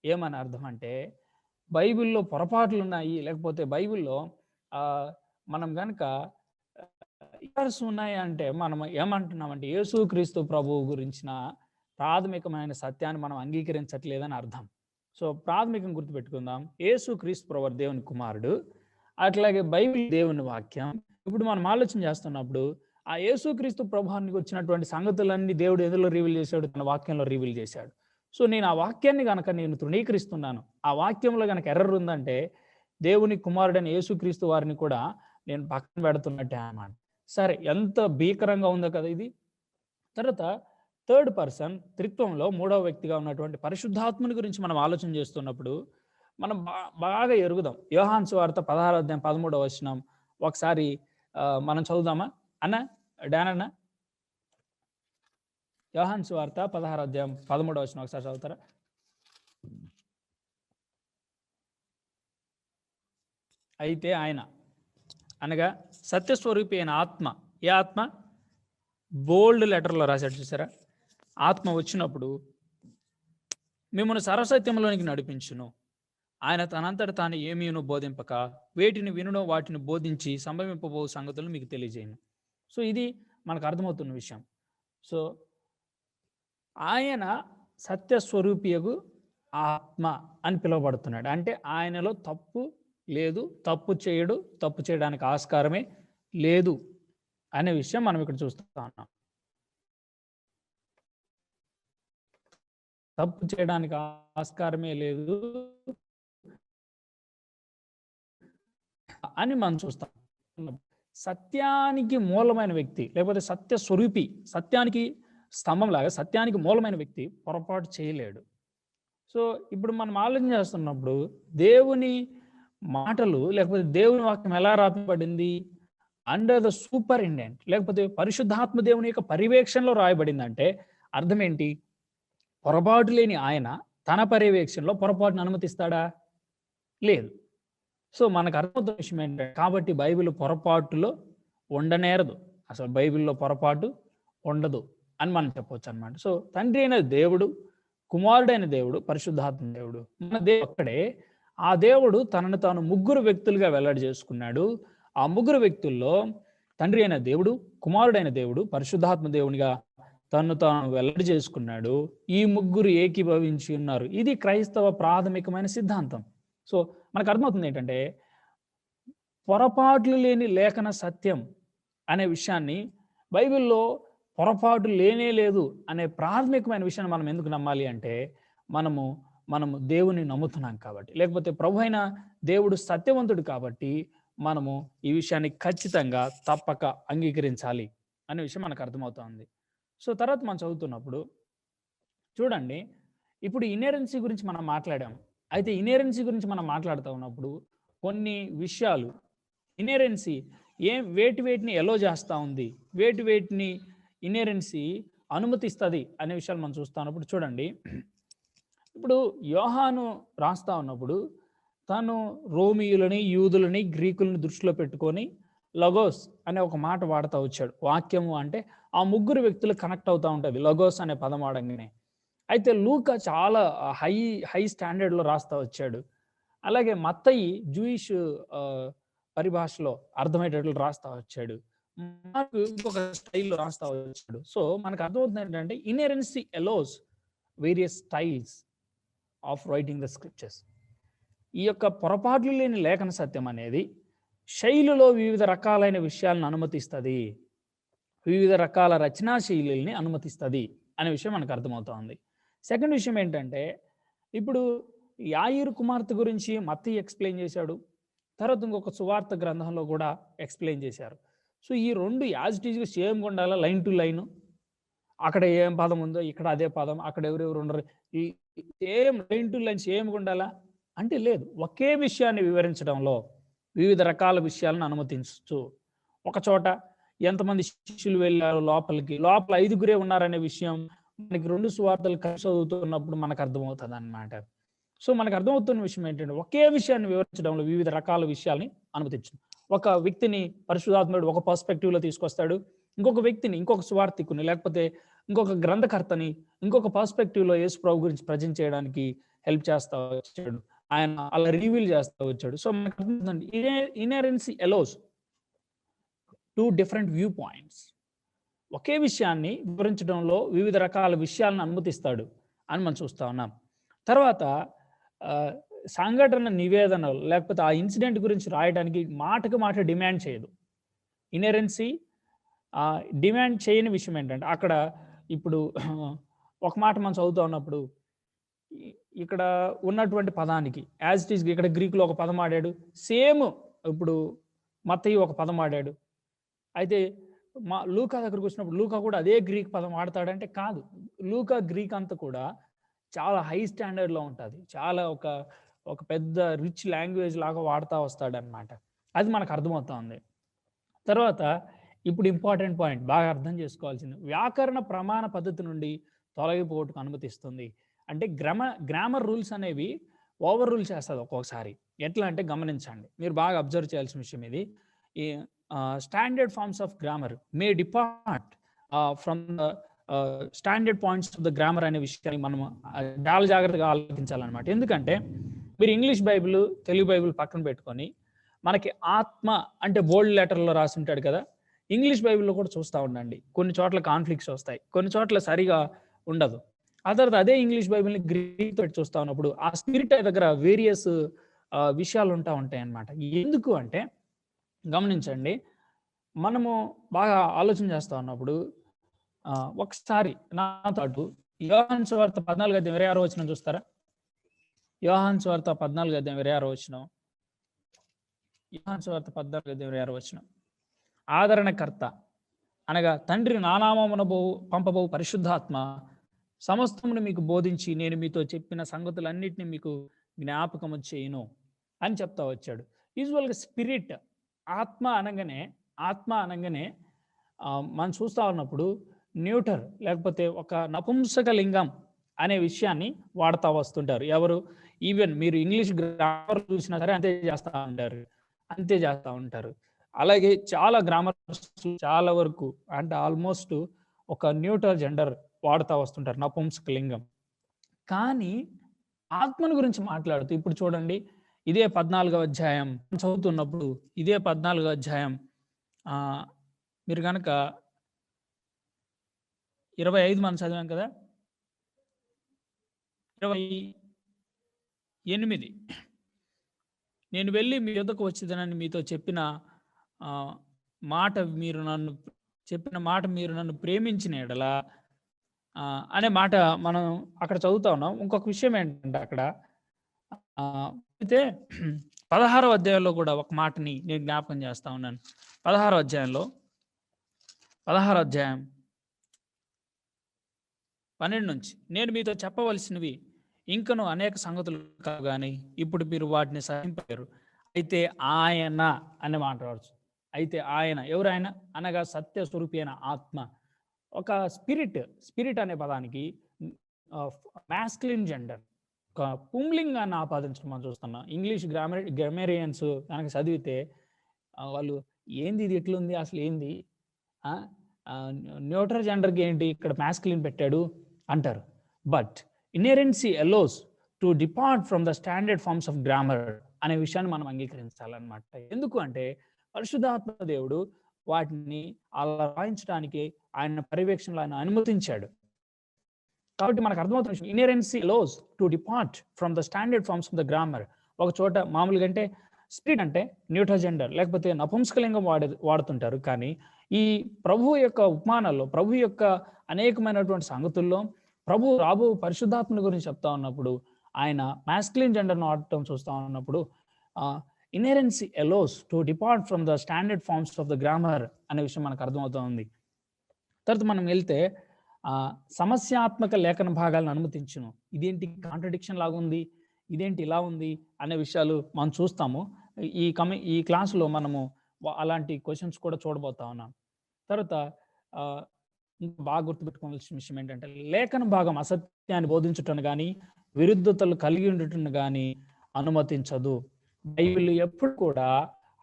ఏమని అర్థం అంటే, బైబిల్లో పొరపాట్లు ఉన్నాయి, లేకపోతే బైబిల్లో మనం కనుక ఎర్రర్స్ ఉన్నాయి అంటే మనం ఏమంటున్నామంటే యేసుక్రీస్తు ప్రభువు గురించిన ప్రాథమికమైన సత్యాన్ని మనం అంగీకరించట్లేదని అర్థం. సో ప్రాథమికంగా గుర్తుపెట్టుకుందాం, యేసుక్రీస్తు ప్రభువు దేవుని కుమారుడు, అట్లాగే బైబిల్ దేవుని వాక్యం. ఇప్పుడు మనం ఆలోచన చేస్తున్నప్పుడు ఆ యేసుక్రీస్తు ప్రభువానికి వచ్చినటువంటి సంగతులన్నీ దేవుడు ఎందులో రివీల్ చేశాడు? తన వాక్యంలో రివీల్ చేశాడు. సో నేను ఆ వాక్యాన్ని కనుక నేను తృణీకరిస్తున్నాను, ఆ వాక్యంలో కనుక ఎర్రర్ ఉందంటే దేవుని కుమారుడైన యేసుక్రీస్తు వారిని కూడా నేను పక్కన పెడుతున్నట్టే అన్నమాట. సరే, ఎంత భీకరంగా ఉందో కదా ఇది. తర్వాత థర్డ్ పర్సన్, త్రిత్వంలో మూడవ వ్యక్తిగా ఉన్నటువంటి పరిశుద్ధాత్మని గురించి మనం ఆలోచన చేస్తున్నప్పుడు మనం బాగా ఎరుగుదాం. యోహాను సువార్త 16వ అధ్యాయం 13వ వచనం ఒకసారి మనం చదువుదామా అన్న డాన్ అన్న? యోహాను సువార్త 16వ అధ్యాయం 13వ వచనం ఒకసారి చదువుతారా? అయితే ఆయన అనగా సత్యస్వరూపి అయిన ఆత్మ, ఏ ఆత్మ? బోల్డ్ లెటర్లో రాశాడు చూసారా? ఆత్మ వచ్చినప్పుడు మిమ్మల్ని సర్వసత్యంలోనికి నడిపించును. ఆయన తనంతట తాను ఏమీను బోధింపక వేటిని వినునో వాటిని బోధించి సంభవింపబో సంగతులను మీకు తెలియజేయను. సో ఇది మనకు అర్థమవుతున్న విషయం. సో ఆయన సత్యస్వరూపియగు ఆత్మ అని పిలువబడుతున్నాడు. అంటే ఆయనలో తప్పు లేదు, తప్పు చేయడు, తప్పు చేయడానికి ఆస్కారమే లేదు అనే విషయం మనం ఇక్కడ చూస్తూ ఉన్నాం. తప్పు చేయడానికి ఆస్కారమే లేదు అని మనం చూస్తాం. సత్యానికి మూలమైన వ్యక్తి, లేకపోతే సత్య స్వరూపి, సత్యానికి స్తంభం లాగా సత్యానికి మూలమైన వ్యక్తి పొరపాటు చేయలేడు. సో ఇప్పుడు మనం ఆలోచన చేస్తున్నప్పుడు దేవుని మాటలు, లేకపోతే దేవుని వాక్యం ఎలా రాయబడింది? అండర్ ద సూపరింటెండెంట్, లేకపోతే పరిశుద్ధాత్మ దేవుని యొక్క పర్యవేక్షణలో రాయబడింది. అంటే అర్థం ఏంటి? పొరపాటు లేని ఆయన తన పర్యవేక్షణలో పొరపాటును అనుమతిస్తాడా? లేదు. సో మనకు అర్థమవుతున్న విషయం ఏంటంటే, కాబట్టి బైబిల్ పొరపాటులో ఉండనేరదు, అసలు బైబిల్లో పొరపాటు ఉండదు అని మనం చెప్పవచ్చు అనమాట. సో తండ్రి అయిన దేవుడు, కుమారుడైన దేవుడు, పరిశుద్ధాత్మ దేవుడు, మన దేవుడు ఒక్కడే. ఆ దేవుడు తనను తాను ముగ్గురు వ్యక్తులుగా వెల్లడి చేసుకున్నాడు. ఆ ముగ్గురు వ్యక్తుల్లో తండ్రి అయిన దేవుడు, కుమారుడైన దేవుడు, పరిశుద్ధాత్మ దేవునిగా తను తాను వెల్లడి చేసుకున్నాడు. ఈ ముగ్గురు ఏకీభవించి ఉన్నారు. ఇది క్రైస్తవ ప్రాథమికమైన సిద్ధాంతం. సో మనకు అర్థమవుతుంది ఏంటంటే, పొరపాట్లు లేని లేఖన సత్యం అనే విషయాన్ని, బైబిల్లో పొరపాటు లేనే లేదు అనే ప్రాథమికమైన విషయాన్ని మనం ఎందుకు నమ్మాలి అంటే, మనము దేవుని నమ్ముతున్నాం కాబట్టి, లేకపోతే ప్రభు అయిన దేవుడు సత్యవంతుడు కాబట్టి మనము ఈ విషయాన్ని ఖచ్చితంగా తప్పక అంగీకరించాలి అనే విషయం మనకు అర్థమవుతుంది. సో తర్వాత మనం చదువుతున్నప్పుడు చూడండి, ఇప్పుడు ఇన్హెరెన్సీ గురించి మనం మాట్లాడాము. అయితే ఇన్హెరెన్సీ గురించి మనం మాట్లాడుతూ ఉన్నప్పుడు కొన్ని విషయాలు, ఇన్హెరెన్సీ వేటిని ఎలో చేస్తూ ఉంది, వేటిని ఇన్హెరెన్సీ అనుమతిస్తుంది అనే విషయాలు మనం చూస్తూ ఉన్నప్పుడు చూడండి, ఇప్పుడు యోహాను రాస్తా ఉన్నప్పుడు తను రోమియులని, యూదులని, గ్రీకులని దృష్టిలో పెట్టుకొని లగోస్ అనే ఒక మాట వాడుతూ వచ్చాడు. వాక్యము అంటే ఆ ముగ్గురు వ్యక్తులు కనెక్ట్ అవుతూ ఉంటుంది లగోస్ అనే పదం వాడంగానే. అయితే లూకా చాలా హై స్టాండర్డ్లో రాస్తా వచ్చాడు. అలాగే మత్తయి జూయిష్ పరిభాషలో అర్థమయ్యేటట్లు రాస్తా వచ్చాడు. మార్కు ఇంకొక స్టైల్లో రాస్తా వచ్చాడు. సో మనకు అర్థమవుతుంది ఏంటంటే, inerrancy allows various styles of writing the scriptures. ఈ యొక్క పొరపాట్లు లేని లేఖన సత్యం అనేది శైలిలో వివిధ రకాలైన విషయాలను అనుమతిస్తుంది, వివిధ రకాల రచనా శైలిని అనుమతిస్తుంది అనే విషయం మనకు అర్థమవుతుంది. సెకండ్ విషయం ఏంటంటే, ఇప్పుడు యాయిరు కుమార్తె గురించి మత్తయి ఎక్స్ప్లెయిన్ చేశాడు, తర్వాత ఇంకొక సువార్త గ్రంథంలో కూడా ఎక్స్ప్లెయిన్ చేశారు. సో ఈ రెండు యాజ్ ఇట్ ఈజ్గా సేమ్గా ఉండాలా, లైన్ టు లైన్. అక్కడ ఏం పదం ఉందో ఇక్కడ అదే పదం, అక్కడ ఎవరెవరు ఉండరు, ఈ same line to line same ఉండాలా అంటే లేదు. ఒకే విషయాన్ని వివరించడంలో వివిధ రకాల విషయాలను అనుమతించవచ్చు. ఒక చోట ఎంతమంది శిష్యులు వెళ్ళారు లోపలికి, లోపల 5గురే ఉన్నారనే విషయం మనకి 2 సువార్తలు కలిసి చదువుతున్నప్పుడు మనకు అర్థమవుతుంది అనమాట. సో మనకు అర్థమవుతున్న విషయం ఏంటంటే ఒకే విషయాన్ని వివరించడంలో వివిధ రకాల విషయాల్ని అనుమతించు. ఒక వ్యక్తిని పరిశుద్ధాత్ముడు ఒక పర్స్పెక్టివ్లో తీసుకొస్తాడు, ఇంకొక వ్యక్తిని, ఇంకొక సువార్థికుని, లేకపోతే ఇంకొక గ్రంథకర్తని ఇంకొక పర్స్పెక్టివ్లో యేసు ప్రభు గురించి ప్రజెంట్ చేయడానికి హెల్ప్ చేస్తా వచ్చాడు. ఆయన అలా రివీల్ చేస్తా వచ్చాడు. సో మనకు అర్థమవుతుంది ఇనరెన్సీ అలోస్ 2 డిఫరెంట్ వ్యూ పాయింట్స్. ఒకే విషయాన్ని వివరించడంలో వివిధ రకాల విషయాలను అనుమతిస్తాడు అని మనం చూస్తా ఉన్నాం. తర్వాత సంఘటన నివేదనలు లేకపోతే ఆ ఇన్సిడెంట్ గురించి రాయడానికి మాటకు మాట డిమాండ్ చేయదు. ఇనరెన్సీ డిమాండ్ చేయని విషయం ఏంటంటే అక్కడ ఇప్పుడు ఒక మాట మనం చదువుతూ ఉన్నప్పుడు ఇక్కడ ఉన్నటువంటి పదానికి యాజ్ ఇట్ ఈస్ ఇక్కడ గ్రీకులో ఒక పదం ఆడాడు, సేమ్ ఇప్పుడు మత్తయి ఒక పదం ఆడాడు, అయితే లూకా దగ్గరకు వచ్చినప్పుడు లూకా కూడా అదే గ్రీక్ పదం వాడతాడంటే కాదు. లూకా గ్రీక్ అంతా కూడా చాలా హై స్టాండర్డ్లో ఉంటుంది, చాలా ఒక పెద్ద రిచ్ లాంగ్వేజ్ లాగా వాడుతూ వస్తాడనమాట. అది మనకు అర్థమవుతా ఉంది. తర్వాత ఇప్పుడు ఇంపార్టెంట్ పాయింట్ బాగా అర్థం చేసుకోవాల్సింది, వ్యాకరణ ప్రమాణ పద్ధతి నుండి తొలగిపోవటకు అనుమతిస్తుంది. అంటే గ్రామర్ రూల్స్ అనేవి ఓవర్ రూల్ చేస్తుంది ఒక్కొక్కసారి. ఎట్లా అంటే గమనించండి, మీరు బాగా అబ్జర్వ్ చేయాల్సిన విషయం ఇది. ఈ standard forms of grammar may depart from the standard points of the grammar అనే విషయాన్ని మనం చాలా జాగ్రత్తగా ఆలోచించాలన్నమాట. ఎందుకంటే మీరు ఇంగ్లీష్ బైబిల్, తెలుగు బైబిల్ పక్కన పెట్టుకొని మనకి ఆత్మ అంటే బోల్డ్ లెటర్లో రాసి ఉంటాడు కదా, ఇంగ్లీష్ బైబిల్లో కూడా చూస్తూ ఉండండి. కొన్ని చోట్ల కాన్ఫ్లిక్ట్స్ వస్తాయి, కొన్ని చోట్ల సరిగా ఉండదు. ఆ తర్వాత అదే ఇంగ్లీష్ బైబిల్ని గ్రీక్ తోటి చూస్తూ ఉన్నప్పుడు ఆ స్పిరిట్ దగ్గర వేరియస్ విషయాలు ఉంటాయి అన్నమాట. ఎందుకు అంటే గమనించండి, మనము బాగా ఆలోచన చేస్తూ ఉన్నప్పుడు ఒకసారి నాతో యోహాను సువార్త 14:26 చూస్తారా? యోహాను సువార్త 14:26, యోహాను సువార్త 14:26. ఆదరణకర్త అనగా తండ్రి నానామమున పంపబోవు పరిశుద్ధాత్మ సమస్తమును మీకు బోధించి నేను మీతో చెప్పిన సంగతులన్నిటిని మీకు జ్ఞాపకము చేయును అని చెప్తా వచ్చాడు. యూజువల్గా స్పిరిట్ ఆత్మ అనగానే మనం చూస్తూ ఉన్నప్పుడు న్యూటర్ లేకపోతే ఒక నపుంసక లింగం అనే విషయాన్ని వాడుతూ వస్తుంటారు. ఎవరు? ఈవెన్ మీరు ఇంగ్లీష్ గ్రామర్ చూసినా సరే అంతే చేస్తూ ఉంటారు. అలాగే చాలా గ్రామర్స్ చాలా వరకు అంటే ఆల్మోస్ట్ ఒక న్యూట్రల్ జెండర్ వాడుతూ వస్తుంటారు, నపుంసక లింగం. కానీ ఆత్మను గురించి మాట్లాడుతూ ఇప్పుడు చూడండి, ఇదే 14వ అధ్యాయం చదువుతున్నప్పుడు ఇదే 14వ అధ్యాయం మీరు కనుక 25 మనం చదివాం కదా, 28 నేను వెళ్ళి మీ యొద్దకు వచ్చేదనని మీతో చెప్పిన మాట మీరు నన్ను ప్రేమించిన ఎడల అనే మాట మనం అక్కడ చదువుతా ఉన్నాం. ఇంకొక విషయం ఏంటంటే అక్కడ అయితే 16వ అధ్యాయంలో కూడా ఒక మాటని నేను జ్ఞాపకం చేస్తా ఉన్నాను. 16వ అధ్యాయం 12 నుంచి నేను మీతో చెప్పవలసినవి ఇంకను అనేక సంగతులు కావు కానీ ఇప్పుడు మీరు వాటిని సహింపలేరు. అయితే ఆయన అనే మాట రావచ్చు. అయితే ఆయన ఎవరు? ఆయన అనగా సత్య స్వరూపి అయిన ఆత్మ. ఒక స్పిరిట్ అనే పదానికి మాస్కులిన్ జెండర్, ఒక పుంలింగాన్ని ఆపాదించడం మనం చూస్తున్నాం. ఇంగ్లీష్ గ్రామరియన్స్ కనుక చదివితే వాళ్ళు ఏంది ఇది ఎట్లుంది అసలు ఏంది, న్యూట్రల్ జెండర్కి ఏంటి ఇక్కడ మాస్కులిన్ పెట్టాడు అంటారు. But inerrancy allows to depart from the standard forms of grammar అనే విషయాన్ని మనం అంగీకరించాలన్నమాట. ఎందుకు అంటే పరిశుద్ధాత్మ దేవుడు వాటిని అలా రాయించడానికి ఆయన పర్యవేక్షణలో ఆయన అనుమతించాడు. కాబట్టి మనకు అర్థమవుతున్న విషయం inerrancy allows to depart from the standard forms of the grammar. ఒక చోట మామూలుగా అంటే స్పిరిట్ అంటే న్యూట్రల్ జెండర్ లేకపోతే నపుంసకలింగం వాడుతుంటారు. కానీ ఈ ప్రభు యొక్క ఉపమానాల్లో, ప్రభు యొక్క అనేకమైనటువంటి సంగతుల్లో ప్రభు రాబో పరిశుద్ధాత్మని గురించి చెప్తా ఉన్నప్పుడు ఆయన మాస్కులిన్ జెండర్ను వాడటం చూస్తూ ఉన్నప్పుడు inerrancy allows to depart from the standard forms of the grammar అనే విషయం మనకు అర్థమవుతూ ఉంది. తర్వాత మనం వెళ్తే సమస్యాత్మక లేఖన భాగాలను అనుమతించును. ఇదేంటి కాంట్రడిక్షన్ లాగా ఉంది, ఇదేంటి ఇలా ఉంది అనే విషయాలు మనం చూస్తాము. ఈ క్లాసులో మనము అలాంటి క్వశ్చన్స్ కూడా చూడబోతా ఉన్నాం. తర్వాత బాగా గుర్తుపెట్టుకోవాల్సిన విషయం ఏంటంటే, లేఖన భాగం అసత్యాన్ని బోధించటం కానీ విరుద్ధతలు కలిగి ఉండటం కానీ అనుమతించదు. బైబిల్ ఎప్పుడు కూడా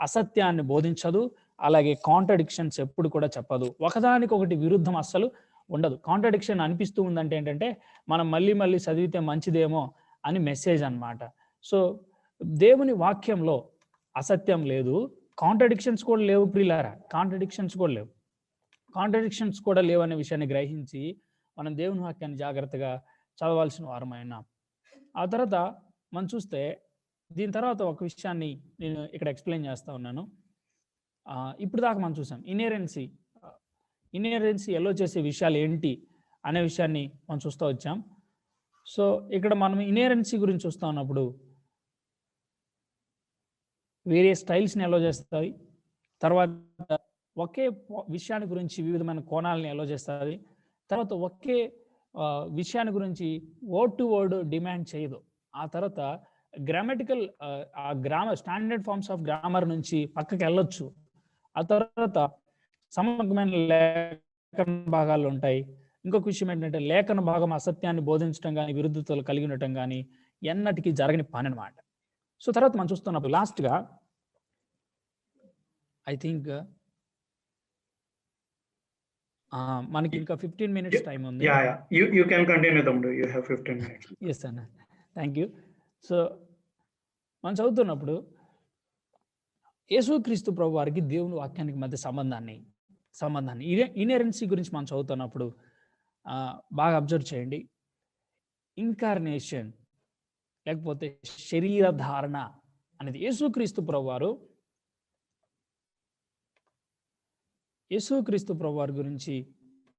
అసత్యాన్ని బోధించదు, అలాగే కాంట్రడిక్షన్స్ ఎప్పుడు కూడా చెప్పదు. ఒకదానికొకటి విరుద్ధం అస్సలు ఉండదు. కాంట్రడిక్షన్ అనిపిస్తూ ఉందంటే ఏంటంటే, మనం మళ్ళీ మళ్ళీ చదివితే మంచిదేమో అని మెసేజ్ అన్నమాట. సో దేవుని వాక్యంలో అసత్యం లేదు, కాంట్రడిక్షన్స్ కూడా లేవు ప్రియులారా. కాంట్రడిక్షన్స్ కూడా లేవు అనే విషయాన్ని గ్రహించి మనం దేవుని వాక్యాన్ని జాగ్రత్తగా చదవాల్సిన వారమైనా. ఆ తర్వాత మనం చూస్తే దీని తర్వాత ఒక విషయాన్ని నేను ఇక్కడ ఎక్స్ప్లెయిన్ చేస్తా ఉన్నాను. ఇప్పుడు దాకా మనం చూసాం ఇన్హెరెన్సీ ఎల్లో చేసే విషయాలు ఏంటి అనే విషయాన్ని మనం చూస్తూ వచ్చాం. సో ఇక్కడ మనం ఇన్హెరెన్సీ గురించి చూస్తూ ఉన్నప్పుడు వేరే స్టైల్స్ని ఎల్లో చేస్తుంది, తర్వాత ఒకే విషయాన్ని గురించి వివిధమైన కోణాలని ఎల్లో చేస్తుంది, తర్వాత ఒకే విషయాన్ని గురించి వర్డ్ టు వర్డ్ డిమాండ్ చేయదు. ఆ తర్వాత grammatical standard forms of grammar నుంచి పక్కకి వెళ్ళొచ్చు. ఆ తర్వాత సమగ్రమైన లేఖన భాగాలు ఉంటాయి. ఇంకొక విషయం ఏంటంటే, లేఖన భాగం అసత్యాన్ని బోధించడం కానీ విరుద్ధతలు కలిగి ఉండటం కానీ ఎన్నటికీ జరగని పని అనమాట. సో తర్వాత మనం చూస్తున్నప్పుడు లాస్ట్గా ఐ థింక్ మనకి ఇంకా 15 minutes టైం ఉంది. You can continue తమ్ముడు, you have 15 minutes. ఎస్ అన్న, థ్యాంక్ యూ. సో మనం చదువుతున్నప్పుడు యేసుక్రీస్తు ప్రభు వారికి దేవుని వాక్యానికి మధ్య సంబంధాన్ని ఇన్హెరెన్సీ గురించి మనం చదువుతున్నప్పుడు బాగా అబ్జర్వ్ చేయండి. ఇన్కార్నేషన్ లేకపోతే శరీర ధారణ అనేది యేసుక్రీస్తు ప్రభు వారి గురించి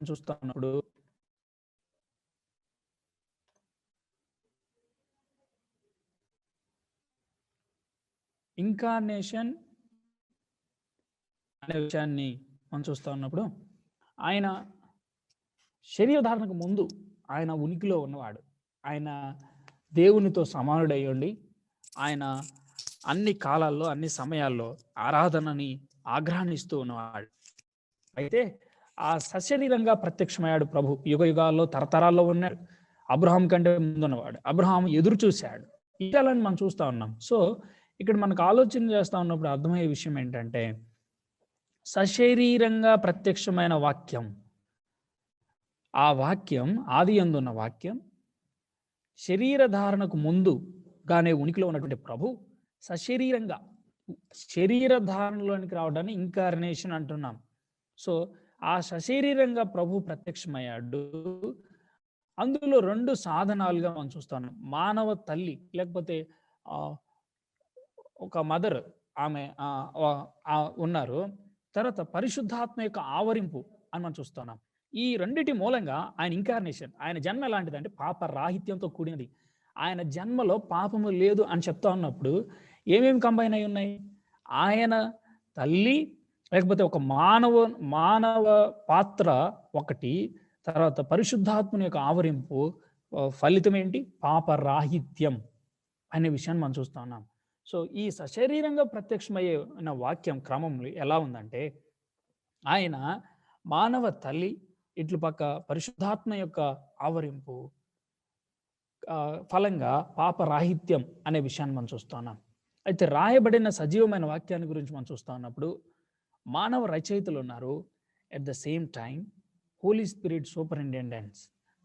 చూస్తున్నప్పుడు ఇన్కార్నేషన్ అనే విషయాన్ని మనం చూస్తూ ఉన్నప్పుడు ఆయన శరీరధారణకు ముందు ఆయన ఉనికిలో ఉన్నవాడు. ఆయన దేవునితో సమానుడై ఉండి ఆయన అన్ని కాలాల్లో అన్ని సమయాల్లో ఆరాధనని ఆగ్రహణిస్తూ ఉన్నవాడు. అయితే ఆ సశరీరంగా ప్రత్యక్షమయ్యాడు ప్రభు. యుగ యుగాల్లో తరతరాల్లో ఉన్నాడు. అబ్రహాం కంటే ముందు ఉన్నవాడు. అబ్రహాం ఎదురు చూశాడు. ఇలాని మనం చూస్తూ ఉన్నాం. సో ఇక్కడ మనకు ఆలోచన చేస్తూ ఉన్నప్పుడు అర్థమయ్యే విషయం ఏంటంటే, సశరీరంగా ప్రత్యక్షమైన వాక్యం, ఆ వాక్యం ఆది యందున్న వాక్యం శరీర ధారణకు ముందుగానే ఉనికిలో ఉన్నటువంటి ప్రభు సశరీరంగా శరీర ధారణలోనికి రావడాన్ని ఇన్కార్నేషన్ అంటున్నాం. సో ఆ సశరీరంగా ప్రభు ప్రత్యక్షమయ్యాడు. అందులో 2 సాధనాలుగా మనం చూస్తాను. మానవ తల్లి లేకపోతే ఒక మదర్ ఆమె ఉన్నారు. తర్వాత పరిశుద్ధాత్మ యొక్క ఆవరింపు అని మనం చూస్తున్నాం. ఈ రెండిటి మూలంగా ఆయన ఇన్కార్నేషన్, ఆయన జన్మ ఎలాంటిదంటే పాప రాహిత్యంతో కూడినది. ఆయన జన్మలో పాపము లేదు అని చెప్తా ఉన్నప్పుడు ఏమేమి కంబైన్ అయి ఉన్నాయి? ఆయన తల్లి లేకపోతే ఒక మానవ పాత్ర ఒకటి, తర్వాత పరిశుద్ధాత్మని యొక్క ఆవరింపు, ఫలితం ఏంటి? పాప రాహిత్యం అనే విషయాన్ని మనం చూస్తా ఉన్నాం. సో ఈ సశరీరంగా ప్రత్యక్షమయ్యే వాక్యం క్రమం ఎలా ఉందంటే, ఆయన మానవ తల్లి, ఇట్లు పక్క పరిశుద్ధాత్మ యొక్క ఆవరింపు ఫలంగా పాప రాహిత్యం అనే విషయాన్ని మనం చూస్తా ఉన్నాం. అయితే రాయబడిన సజీవమైన వాక్యాన్ని గురించి మనం చూస్తా ఉన్నప్పుడు మానవ రచయితలు ఉన్నారు. At the same time Holy Spirit superintendence,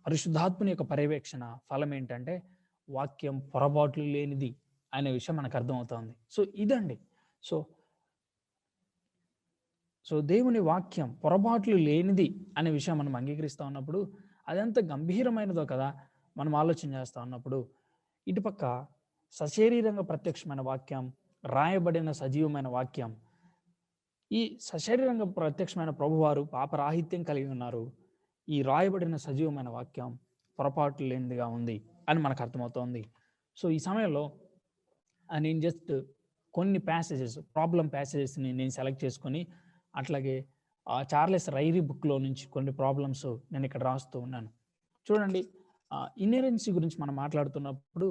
పరిశుద్ధాత్మని యొక్క పర్యవేక్షణ ఫలం ఏంటంటే వాక్యం పొరపాట్లు లేనిది అనే విషయం మనకు అర్థమవుతుంది. సో ఇదండి. సో దేవుని వాక్యం పొరపాట్లు లేనిది అనే విషయం మనం అంగీకరిస్తూ ఉన్నప్పుడు అదెంత గంభీరమైనదో కదా మనం ఆలోచన చేస్తూ ఉన్నప్పుడు, ఇటుపక్క సశరీరంగా ప్రత్యక్షమైన వాక్యం, రాయబడిన సజీవమైన వాక్యం, ఈ సశరీరంగా ప్రత్యక్షమైన ప్రభువారు పాపరాహిత్యం కలిగి ఉన్నారు. ఈ రాయబడిన సజీవమైన వాక్యం పొరపాట్లు లేనిదిగా ఉంది అని మనకు అర్థమవుతోంది. సో ఈ సమయంలో నేను జస్ట్ కొన్ని ప్రాబ్లం ప్యాసేజెస్ని నేను సెలెక్ట్ చేసుకొని, అట్లాగే ఆ చార్లెస్ రైరీ బుక్లో నుంచి కొన్ని ప్రాబ్లమ్స్ నేను ఇక్కడ రాస్తూ ఉన్నాను. చూడండి, ఇన్హెరెన్సీ గురించి మనం మాట్లాడుతున్నప్పుడు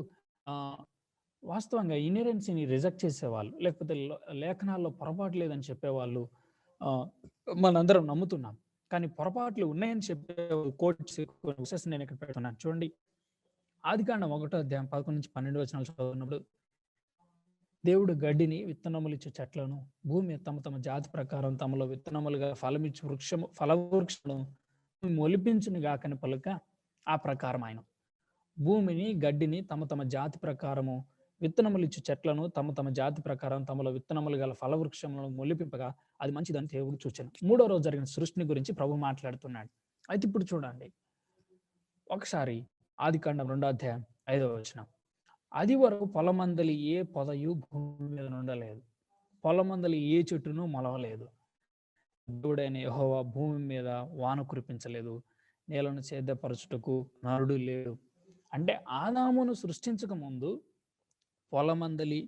వాస్తవంగా ఇన్హెరెన్సీని రిజెక్ట్ చేసేవాళ్ళు, లేకపోతే లేఖనాల్లో పొరపాటు లేదని చెప్పేవాళ్ళు మనందరం నమ్ముతున్నాం. కానీ పొరపాట్లు ఉన్నాయని చెప్పే కోట్స్ నేను ఇక్కడ పెడుతున్నాను. చూడండి, ఆదికాండం 1వ అధ్యాయం 11-12 వచనాలు చదువుతున్నప్పుడు, దేవుడు గడ్డిని విత్తనములిచ్చు చెట్లను భూమి తమ తమ జాతి ప్రకారం తమలో విత్తనములుగా ఫలమిచ్చు ఫలవృక్షము మొలిపించును గాకని పలుక, ఆ ప్రకారం ఆయన భూమిని గడ్డిని తమ తమ జాతి ప్రకారము విత్తనములిచ్చు చెట్లను తమ తమ జాతి ప్రకారం తమలో విత్తనములు గల ఫలవృక్షములను మొలిపింపగా అది మంచిదని దేవుడు చూచెను. 3వ రోజు జరిగిన సృష్టిని గురించి ప్రభు మాట్లాడుతున్నాడు. అయితే ఇప్పుడు చూడండి, ఒకసారి ఆదికాండం 2వ అధ్యాయం 5వ వచనం, అది వరకు పొలమందలి ఏ పొదయు భూమి మీద ఉండలేదు, పొలమందలి ఏ చెట్టును మొలవలేదు, దేవుడైన యెహోవా భూమి మీద వాన కురిపించలేదు, నేలను సేద్యపరచుటకు నరుడు లేడు. అంటే ఆదామును సృష్టించక ముందు పొలమందలి